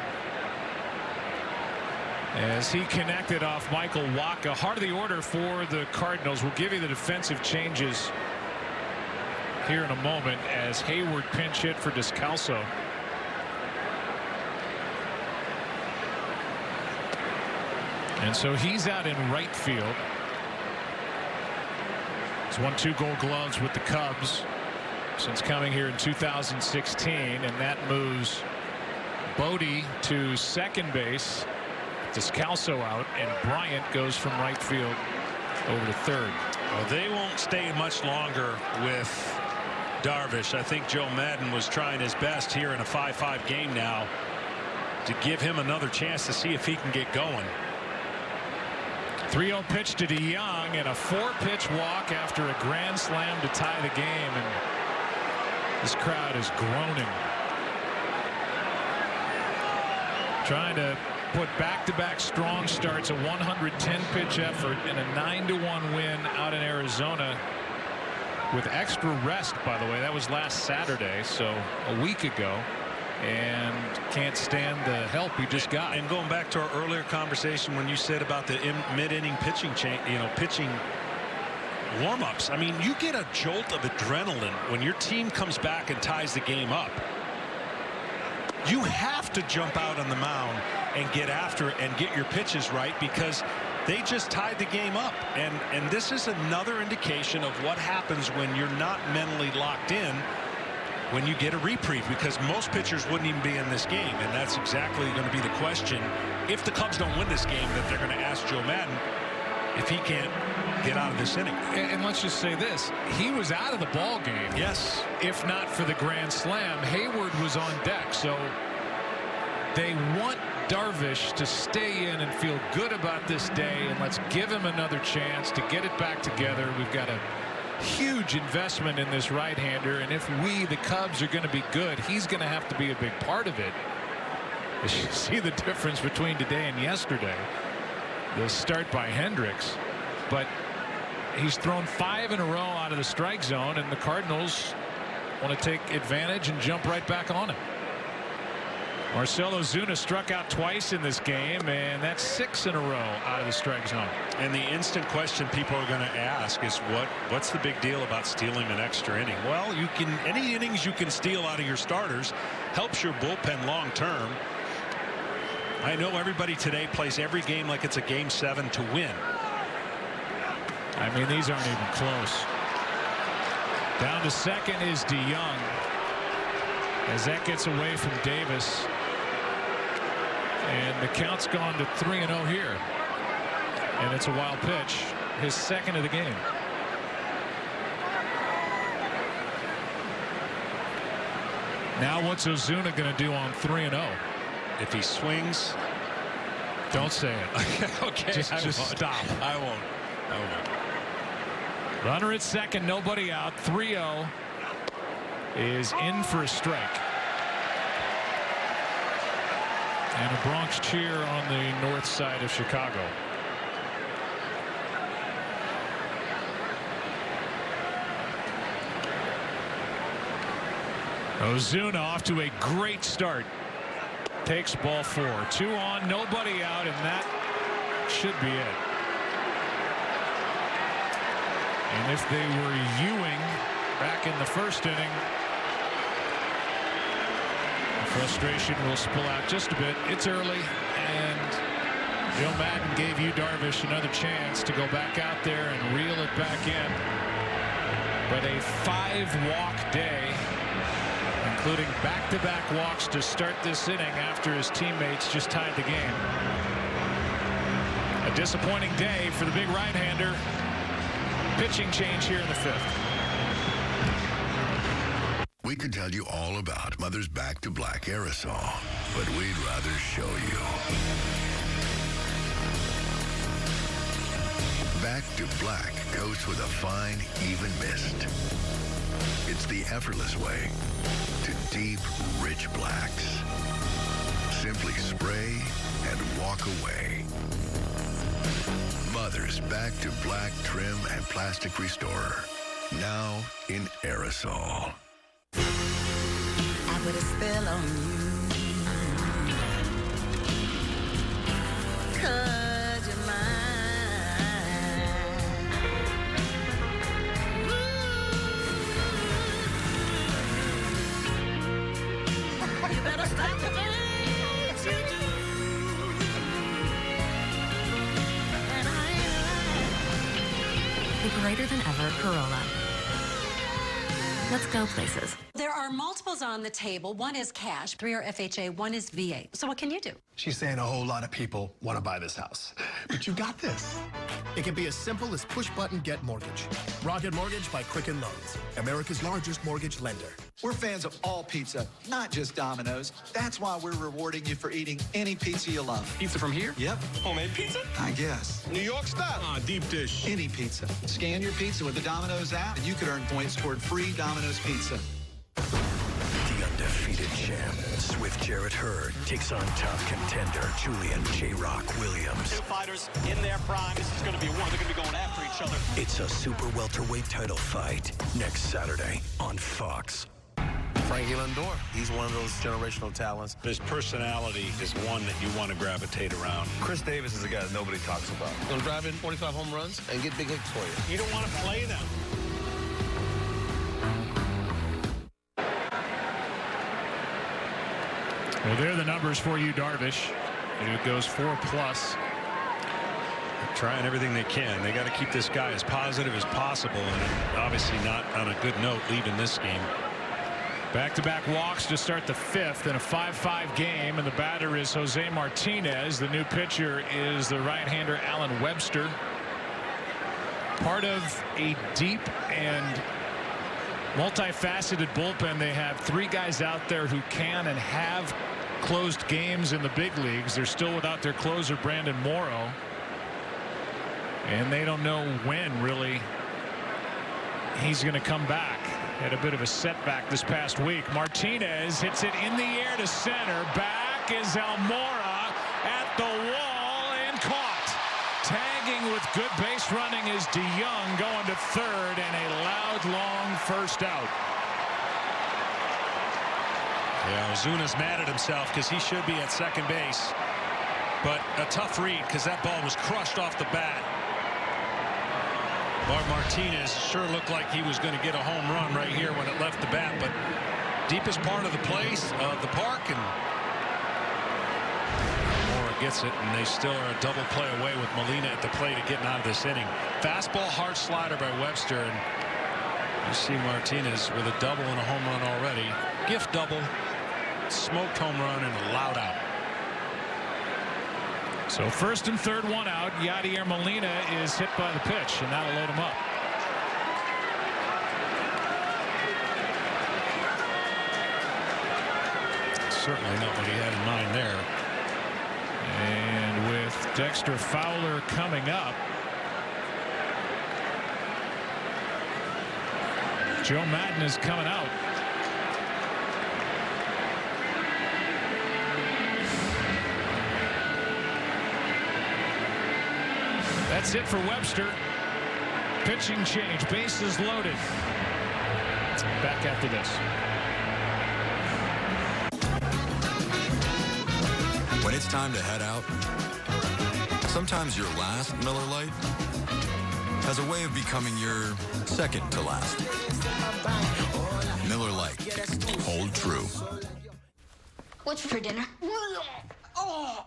As he connected off Michael Wacha. Heart of the order for the Cardinals. We'll give you the defensive changes here in a moment as Hayward pinch hit for Descalso. And so he's out in right field. He's won 2 Gold Gloves with the Cubs since coming here in 2016, and that moves Bodie to second base. Descalso out, and Bryant goes from right field over to third. Well, they won't stay much longer with Darvish. I think Joe Madden was trying his best here in a 5-5 game now to give him another chance to see if he can get going. 3-0 pitch to DeYoung and a 4-pitch walk after a grand slam to tie the game, and this crowd is groaning. Trying to put back-to-back strong starts, a 110-pitch effort, and a 9-1 win out in Arizona with extra rest, by the way. That was last Saturday, so a week ago. And can't stand the help he just got. And going back to our earlier conversation when you said about the mid-inning pitching pitching warm-ups. I mean, you get a jolt of adrenaline when your team comes back and ties the game up. You have to jump out on the mound and get after it and get your pitches right, because they just tied the game up. And this is another indication of what happens when you're not mentally locked in, when you get a reprieve, because most pitchers wouldn't even be in this game. And that's exactly going to be the question if the Cubs don't win this game, that they're going to ask Joe Madden if he can't get out of this inning. And let's just say this, he was out of the ball game. Yes. If not for the grand slam. Hayward was on deck, so they want Darvish to stay in and feel good about this day, and let's give him another chance to get it back together. We've got a huge investment in this right-hander, and if we, the Cubs, are going to be good, he's going to have to be a big part of it. You see the difference between today and yesterday. The start by Hendricks, but he's thrown 5 in a row out of the strike zone, and the Cardinals want to take advantage and jump right back on him. Marcell Ozuna struck out twice in this game, and that's 6 in a row out of the strike zone. And the instant question people are going to ask is what's the big deal about stealing an extra inning? Well, you can, any innings you can steal out of your starters helps your bullpen long term. I know everybody today plays every game like it's a game 7 to win. I mean, these aren't even close. Down to second is DeYoung as that gets away from Davis. And the count's gone to 3-0 here. And it's a wild pitch, his second of the game. Now what's Ozuna going to do on 3-0? If he swings. Don't say it. Okay. Just stop. I won't. Runner at second, nobody out. 3-0 is in for a strike. And a Bronx cheer on the north side of Chicago. Ozuna off to a great start. Takes ball 4. 2 on, nobody out, and that should be it. And if they were Ewing back in the first inning, frustration will spill out just a bit. It's early, and Joe Madden gave you Darvish another chance to go back out there and reel it back in. But a 5-walk day, including back-to-back walks to start this inning after his teammates just tied the game. A disappointing day for the big right-hander. Pitching change here in the 5th. We could tell you all about Mother's Back to Black aerosol, but we'd rather show you. Back to Black coats with a fine, even mist. It's the effortless way to deep, rich blacks. Simply spray and walk away. Mother's Back to Black Trim and Plastic Restorer. Now in aerosol. I put a spell on you, 'cause you're mine. You better stop the things you do. And The greater than ever Corolla. Let's go places. There are multiples on the table. One is cash, 3 are FHA, 1 is VA. So what can you do? She's saying a whole lot of people want to buy this house. But you got this. It can be as simple as push-button Get Mortgage. Rocket Mortgage by Quicken Loans, America's largest mortgage lender. We're fans of all pizza, not just Domino's. That's why we're rewarding you for eating any pizza you love. Pizza from here? Yep. Homemade pizza? I guess. New York style? Deep dish. Any pizza. Scan your pizza with the Domino's app, and you could earn points toward free Domino's pizza. The undefeated champ, Swift Jarrett Hurd, takes on tough contender Julian J-Rock Williams. Two fighters in their prime. This is going to be one. They're going to be going after each other. It's a super welterweight title fight next Saturday on Fox. Frankie Lindor, he's one of those generational talents. His personality is one that you want to gravitate around. Chris Davis is a guy that nobody talks about. He'll drive in 45 home runs and get big hits for you. You don't want to play them. Well, there are the numbers for you, Darvish. It goes 4+. Trying everything they can. They got to keep this guy as positive as possible, and obviously not on a good note leaving this game. Back-to-back walks to start the 5th in a 5-5 game, and the batter is Jose Martinez. The new pitcher is the right-hander Alan Webster. Part of a deep and multifaceted bullpen. They have 3 guys out there who can and have closed games in the big leagues. They're still without their closer, Brandon Morrow. And they don't know when, really, he's going to come back. Had a bit of a setback this past week. Martinez hits it in the air to center. Back is Almora at the wall and caught. Tagging with good base running is DeYoung, going to third, and a loud, long first out. Yeah, Ozuna's mad at himself because he should be at second base. But a tough read because that ball was crushed off the bat. Bart Martinez sure looked like he was going to get a home run right here when it left the bat, but deepest part of the place of the park, and Mora gets it, and they still are a double play away with Molina at the plate of getting out of this inning. Fastball, hard slider by Webster, and you see Martinez with a double and a home run already. Gift double, smoked home run, and a loud out. So first and third, one out. Yadier Molina is hit by the pitch, and that'll load him up. Certainly not what he had in mind there. And with Dexter Fowler coming up, Joe Madden is coming out. That's it for Webster. Pitching change, bases loaded. Back after this. When it's time to head out, sometimes your last Miller Lite has a way of becoming your second to last. Miller Lite. Hold true. What's for dinner? Oh.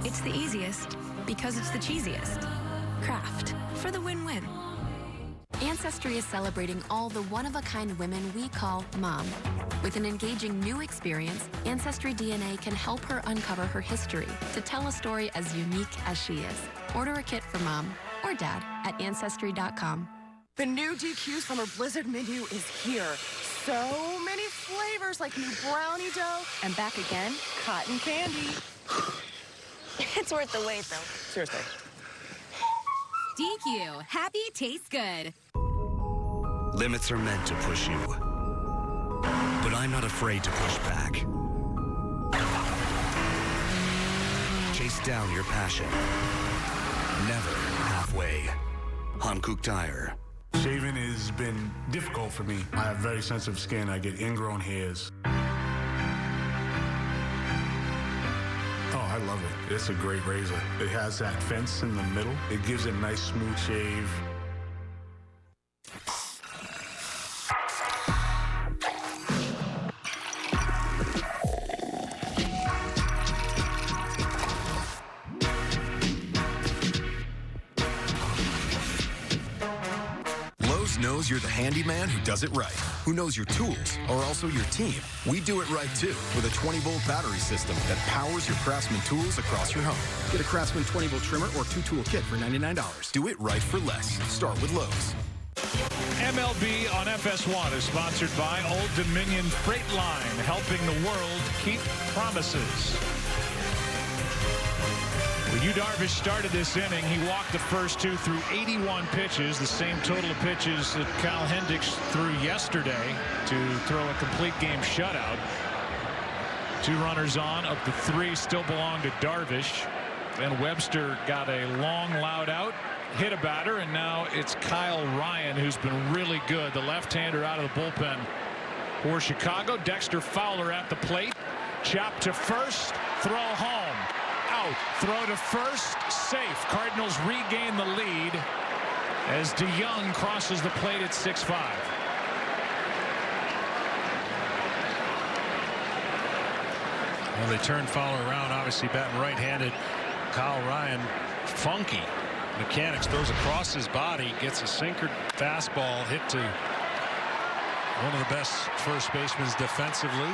It's the easiest because it's the cheesiest. Kraft for the win-win. Ancestry is celebrating all the one-of-a-kind women we call Mom. With an engaging new experience, Ancestry DNA can help her uncover her history to tell a story as unique as she is. Order a kit for Mom or Dad at Ancestry.com. The new DQ Summer Blizzard menu is here. So many flavors like new brownie dough and back again, cotton candy. It's worth the wait, though. Seriously. DQ. Happy tastes good. Limits are meant to push you. But I'm not afraid to push back. Chase down your passion. Never halfway. Hankook Tire. Shaving has been difficult for me. I have very sensitive skin. I get ingrown hairs. I love it. It's a great razor. It has that fence in the middle. It gives it a nice smooth shave. Lowe's knows you're the handyman who does it right, who knows your tools are also your team. We do it right too, with a 20-volt battery system that powers your Craftsman tools across your home. Get a Craftsman 20-volt trimmer or 2-tool kit for $99. Do it right for less. Start with Lowe's. MLB on FS1 is sponsored by Old Dominion Freight Line, helping the world keep promises. When Darvish started this inning, he walked the first two through 81 pitches, the same total of pitches that Kyle Hendricks threw yesterday to throw a complete game shutout. 2 runners on, up to 3 still belong to Darvish. Then Webster got a long, loud out, hit a batter, and now it's Kyle Ryan who's been really good. The left-hander out of the bullpen for Chicago. Dexter Fowler at the plate. Chop to first, throw home. Out, throw to first, safe. Cardinals regain the lead as DeYoung crosses the plate at 6-5. Well, they turned Fowler around, obviously batting right-handed. Kyle Ryan, funky mechanics, throws across his body, gets a sinker fastball hit to one of the best first basemen defensively.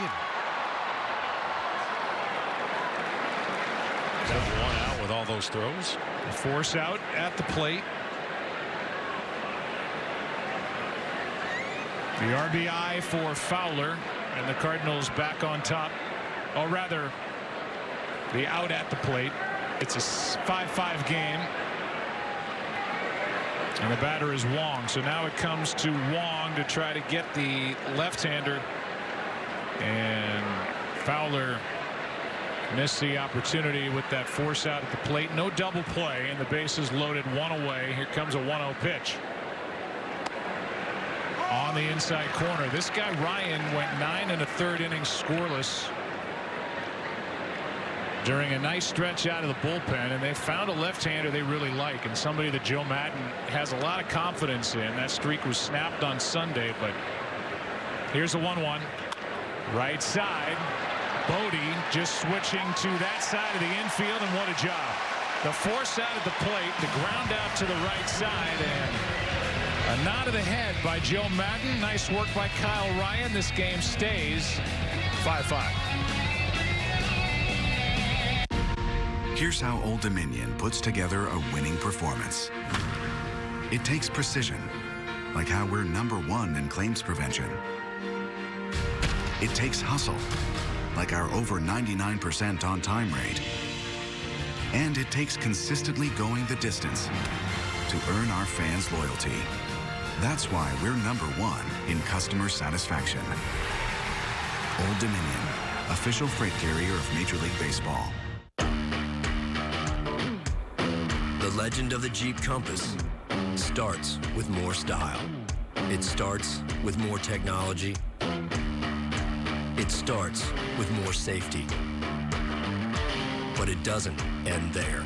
Got 1 out with all those throws. A force out at the plate. The RBI for Fowler, and the Cardinals back on top. Or rather, the out at the plate. It's a 5-5 game. And the batter is Wong. So now it comes to Wong to try to get the left-hander. And Fowler missed the opportunity with that force out at the plate. No double play, and the bases loaded, 1 away. Here comes a 1-0 pitch. the inside corner. This guy Ryan went 9 1/3 innings scoreless during a nice stretch out of the bullpen, and they found a left-hander they really like, and somebody that Joe Maddon has a lot of confidence in. That streak was snapped on Sunday, but here's a 1-1. Right side. Bodie just switching to that side of the infield, and what a job. The force out at the plate, the ground out to the right side, and a nod of the head by Joe Maddon. Nice work by Kyle Ryan. This game stays 5-5. Here's how Old Dominion puts together a winning performance. It takes precision, like how we're #1 in claims prevention. It takes hustle, like our over 99% on-time rate. And it takes consistently going the distance to earn our fans' loyalty. That's why we're #1 in customer satisfaction. Old Dominion, official freight carrier of Major League Baseball. The legend of the Jeep Compass starts with more style. It starts with more technology. It starts with more safety. But it doesn't end there.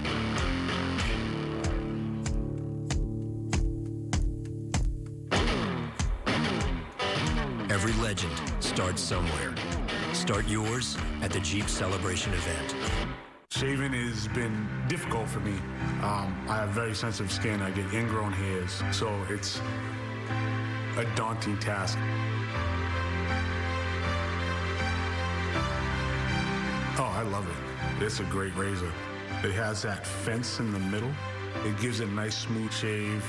Every legend starts somewhere. Start yours at the Jeep Celebration event. Shaving has been difficult for me. I have very sensitive skin. I get ingrown hairs, so it's a daunting task. Oh, I love it. It's a great razor. It has that fence in the middle. It gives it a nice smooth shave.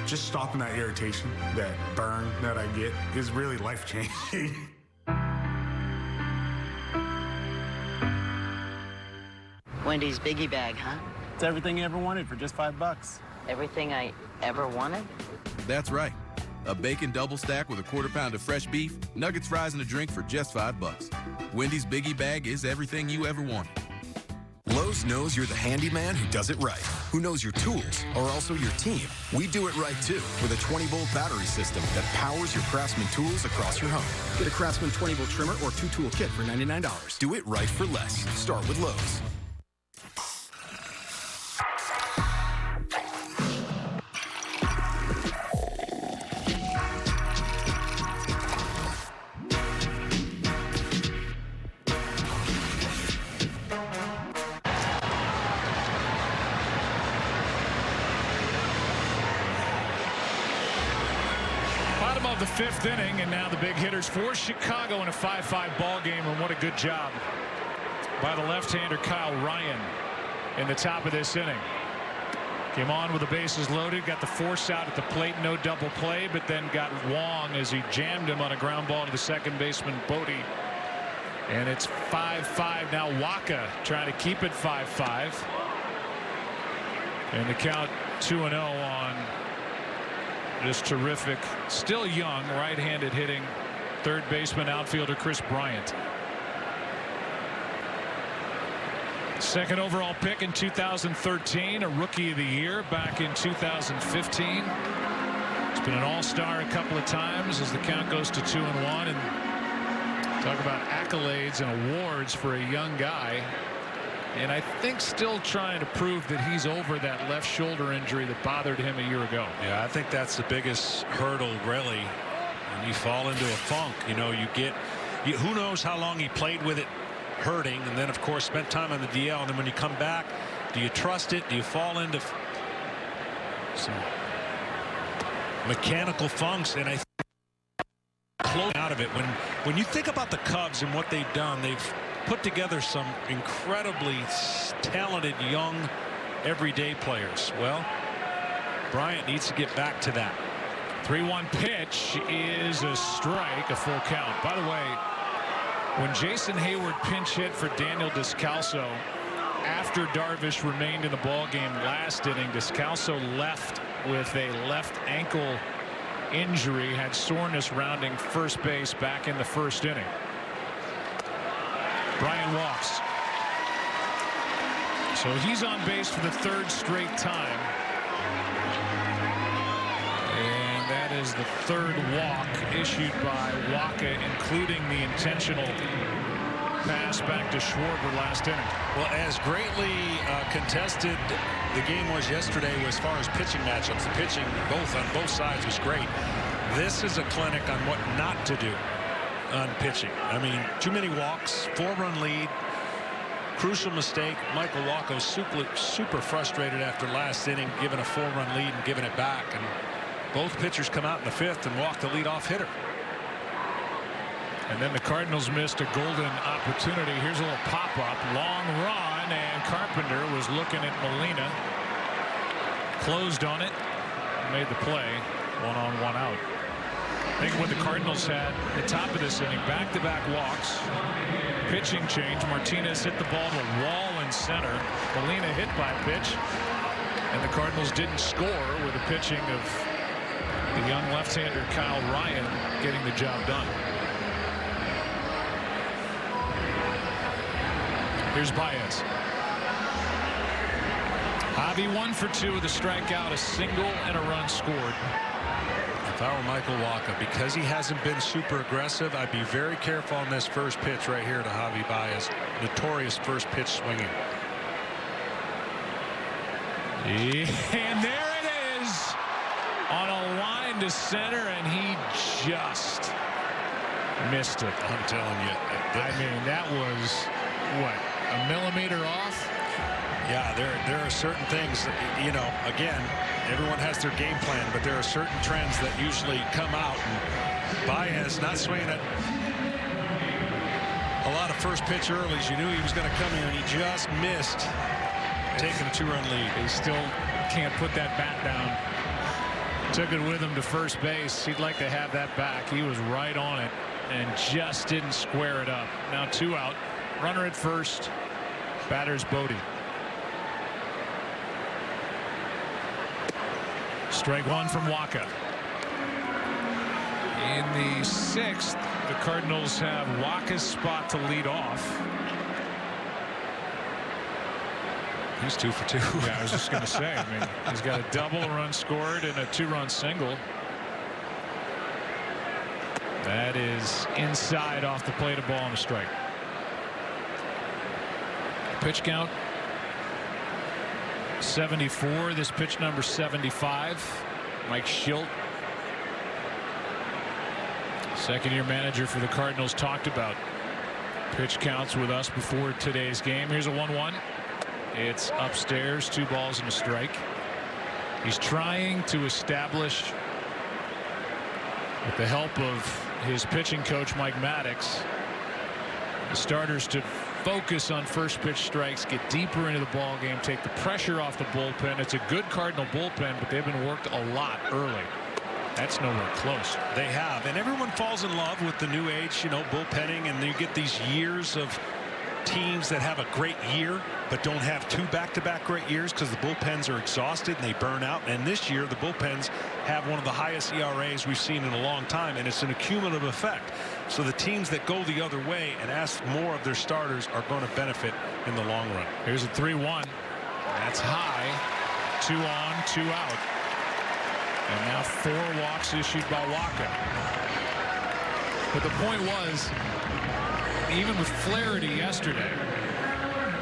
Just stopping that irritation, that burn that I get is really life-changing. Wendy's Biggie Bag, huh? It's everything you ever wanted for just $5. Everything I ever wanted? That's right. A bacon double stack with a quarter pound of fresh beef, nuggets, fries, and a drink for just $5. Wendy's Biggie Bag is everything you ever wanted. Lowe's knows you're the handyman who does it right, who knows your tools are also your team. We do it right, too, with a 20-volt battery system that powers your Craftsman tools across your home. Get a Craftsman 20-volt trimmer or 2-tool kit for $99. Do it right for less. Start with Lowe's. The 5th inning, and now the big hitters for Chicago in a 5-5 ball game, and what a good job by the left-hander Kyle Ryan in the top of this inning. Came on with the bases loaded, got the force out at the plate, no double play, but then got Wong as he jammed him on a ground ball to the second baseman Bodie, and it's 5-5 now. Wacha trying to keep it 5-5, and the count 2-0 on this terrific, still young, right-handed hitting third baseman outfielder Chris Bryant. Second overall pick in 2013, a rookie of the year back in 2015. He's been an all-star a couple of times as the count goes to 2-1, and talk about accolades and awards for a young guy. And I think still trying to prove that he's over that left shoulder injury that bothered him a year ago. Yeah, I think that's the biggest hurdle, really. When you fall into a funk, you know, who knows how long he played with it hurting, and then, of course, spent time on the DL. And then when you come back, do you trust it? Do you fall into some mechanical funks? And I think close out of it. When you think about the Cubs and what they've done, they've put together some incredibly talented young everyday players. Well, Bryant needs to get back to that. 3-1 pitch is a strike, a full count. By the way, when Jason Hayward pinch hit for Daniel Descalso after Darvish remained in the ballgame last inning, Descalso left with a left ankle injury, had soreness rounding first base back in the first inning. Bryant walks. So he's on base for the 3rd straight time. And that is the third walk issued by Wacha, including the intentional pass back to Schwarber last inning. Well, as greatly contested the game was yesterday as far as pitching matchups, the pitching on both sides was great. This is a clinic on what not to do on pitching. I mean, too many walks, 4-run lead, crucial mistake. Michael Wacha super frustrated after last inning, giving a 4-run lead and giving it back. And both pitchers come out in the 5th and walk the leadoff hitter. And then the Cardinals missed a golden opportunity. Here's a little pop-up, long run, and Carpenter was looking at Molina. Closed on it, made the play, 1-on, 1-out. Think what the Cardinals had at the top of this inning, back-to-back walks, pitching change. Martinez hit the ball to a wall in center. Molina hit by a pitch, and the Cardinals didn't score with the pitching of the young left-hander Kyle Ryan getting the job done. Here's Baez. Javi 1 for 2 with a strikeout, a single, and a run scored. If I were Michael Wacha, because he hasn't been super aggressive, I'd be very careful on this first pitch right here to Javi Baez. Notorious first pitch swinging. And there it is on a line to center, and he just missed it. I'm telling you. I mean, that was, what, a millimeter off? Yeah, there are certain things that, you know, again, everyone has their game plan, but there are certain trends that usually come out. And Baez not swinging at a lot of first pitch earlys. You knew he was going to come here, and he just missed taking a 2-run lead. He still can't put that bat down. Took it with him to first base. He'd like to have that back. He was right on it and just didn't square it up. Now 2 out. Runner at first. Batter's Bodie. Strike 1 from Wacha. In the 6th, the Cardinals have Wacha's spot to lead off. He's 2 for 2. Yeah, I was just going to say, I mean, he's got a double, a run scored, and a 2-run single. That is inside off the plate, a ball and a strike. Pitch count 74. This pitch number 75. Mike Schilt, second-year manager for the Cardinals, talked about pitch counts with us before today's game. Here's a 1-1. It's upstairs, 2 balls and a strike. He's trying to establish, with the help of his pitching coach Mike Maddox, the starters to focus on first pitch strikes, get deeper into the ball game, take the pressure off the bullpen. It's a good Cardinal bullpen, but they've been worked a lot early. That's nowhere close. They have, and everyone falls in love with the new age, you know, bullpenning, and you get these years of teams that have a great year but don't have 2 back-to-back great years because the bullpens are exhausted and they burn out. And this year the bullpens have one of the highest ERAs we've seen in a long time, and it's an accumulative effect. So the teams that go the other way and ask more of their starters are going to benefit in the long run. Here's a 3-1. That's high. 2 on, 2 out. And now 4 walks issued by Wacha. But the point was, even with Flaherty yesterday,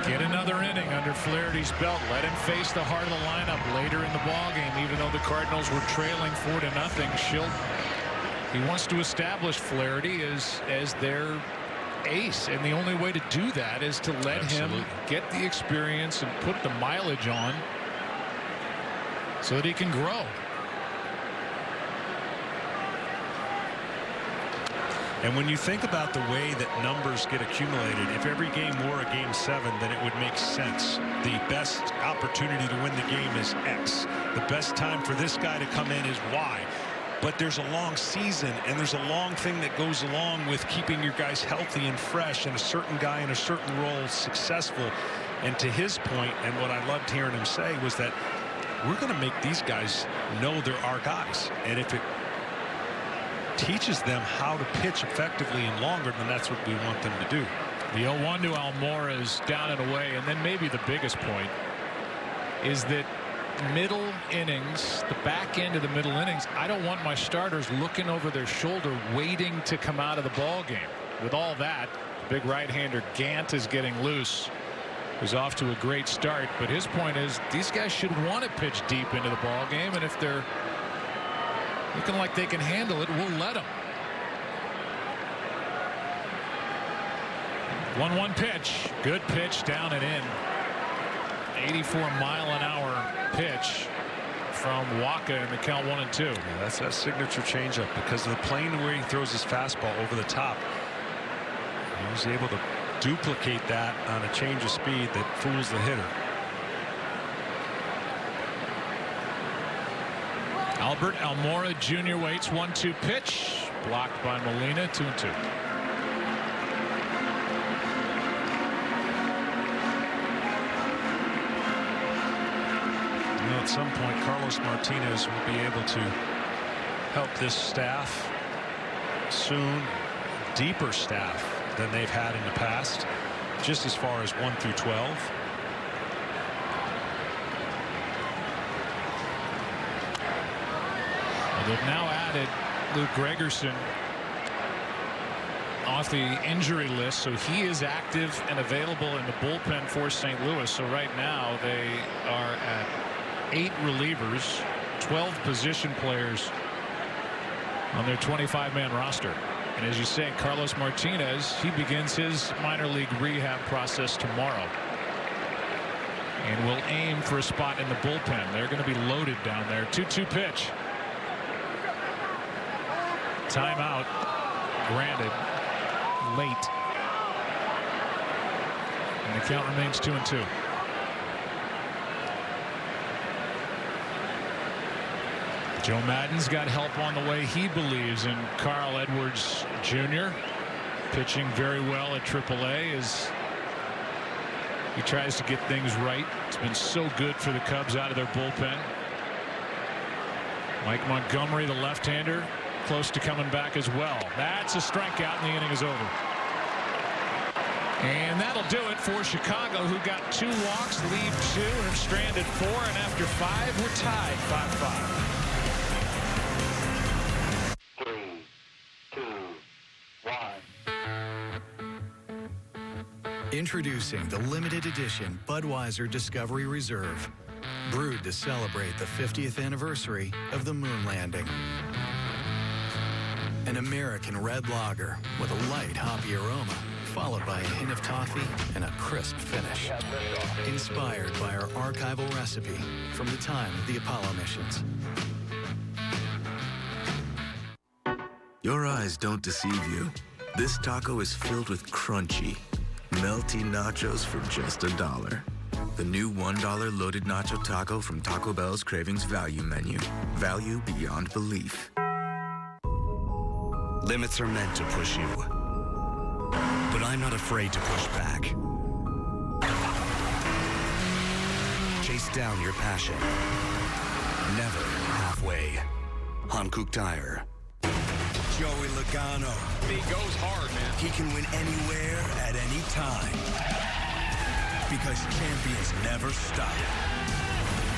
get another inning under Flaherty's belt. Let him face the heart of the lineup later in the ballgame, even though the Cardinals were trailing 4-0. Schilt, he wants to establish Flaherty as their ace, and the only way to do that is to let him get the experience and put the mileage on so that he can grow. And when you think about the way that numbers get accumulated, if every game were a game 7, then it would make sense. The best opportunity to win the game is X. The best time for this guy to come in is Y. But there's a long season, and there's a long thing that goes along with keeping your guys healthy and fresh, and a certain guy in a certain role successful. And to his point, and what I loved hearing him say, was that we're going to make these guys know they're our guys. And if it teaches them how to pitch effectively and longer, then that's what we want them to do. The 0-1 to Almora is down and away, and then maybe the biggest point is that middle innings, the back end of the middle innings, I don't want my starters looking over their shoulder waiting to come out of the ball game. With all that, big right-hander Gant is getting loose. He's off to a great start, but his point is these guys should want to pitch deep into the ball game, and if they're looking like they can handle it, we'll let them. 1-1 pitch. Good pitch down and in. 84-mile-an-hour pitch from Wacha in the count 1-2. Yeah, that's that signature changeup because of the plain way he throws his fastball over the top. He was able to duplicate that on a change of speed that fools the hitter. Albert Almora Jr. waits. 1-2 pitch blocked by Molina. 2-2. At some point Carlos Martinez will be able to help this staff soon. Deeper staff than they've had in the past, just as far as 1 through 12. Well, they've now added Luke Gregerson off the injury list, so he is active and available in the bullpen for St. Louis. So right now they are at 8 relievers, 12 position players on their 25-man roster. And as you say, Carlos Martinez, he begins his minor league rehab process tomorrow and will aim for a spot in the bullpen. They're going to be loaded down there. 2-2 pitch. Timeout granted late, and the count remains 2-2. Joe Maddon's got help on the way, he believes, in Carl Edwards Jr. pitching very well at AAA as he tries to get things right. It's been so good for the Cubs out of their bullpen. Mike Montgomery, the left-hander, close to coming back as well. That's a strikeout, and the inning is over. And that'll do it for Chicago, who got 2 walks, leave 2, and have stranded 4. And after 5, we're tied 5-5. 3, 2, 1. Introducing the limited edition Budweiser Discovery Reserve, brewed to celebrate the 50th anniversary of the moon landing. An American red lager with a light hoppy aroma, followed by a hint of toffee and a crisp finish. Inspired by our archival recipe from the time of the Apollo missions. Your eyes don't deceive you. This taco is filled with crunchy, melty nachos for just $1. The new $1 loaded nacho taco from Taco Bell's Cravings Value Menu. Value beyond belief. Limits are meant to push you, but I'm not afraid to push back. Chase down your passion. Never halfway. Hankook Tire. Joey Logano. He goes hard, man. He can win anywhere at any time. Because champions never stop.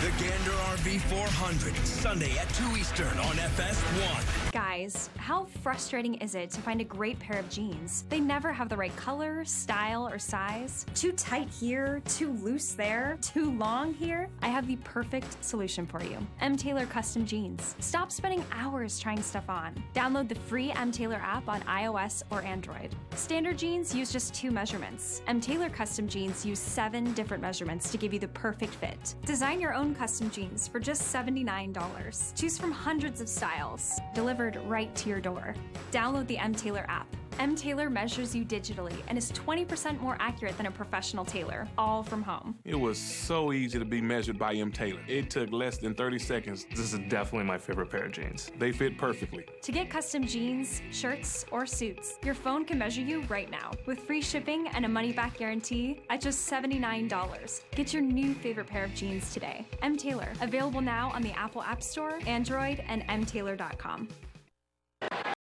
The Gander RV 400, Sunday at 2 Eastern on FS1. Guys, how frustrating is it to find a great pair of jeans? They never have the right color, style, or size. Too tight here, too loose there, too long here. I have the perfect solution for you. M. Taylor Custom Jeans. Stop spending hours trying stuff on. Download the free M. Taylor app on iOS or Android. Standard jeans use just 2 measurements. M. Taylor Custom Jeans use 7 different measurements to give you the perfect fit. Design your own custom jeans for just $79. Choose from hundreds of styles, delivered right to your door. Download the M. Taylor app. M. Taylor measures you digitally and is 20% more accurate than a professional tailor, all from home. It was so easy to be measured by M. Taylor. It took less than 30 seconds. This is definitely my favorite pair of jeans. They fit perfectly. To get custom jeans, shirts, or suits, your phone can measure you right now with free shipping and a money-back guarantee at just $79. Get your new favorite pair of jeans today. M. Taylor, available now on the Apple App Store, Android, and mtaylor.com.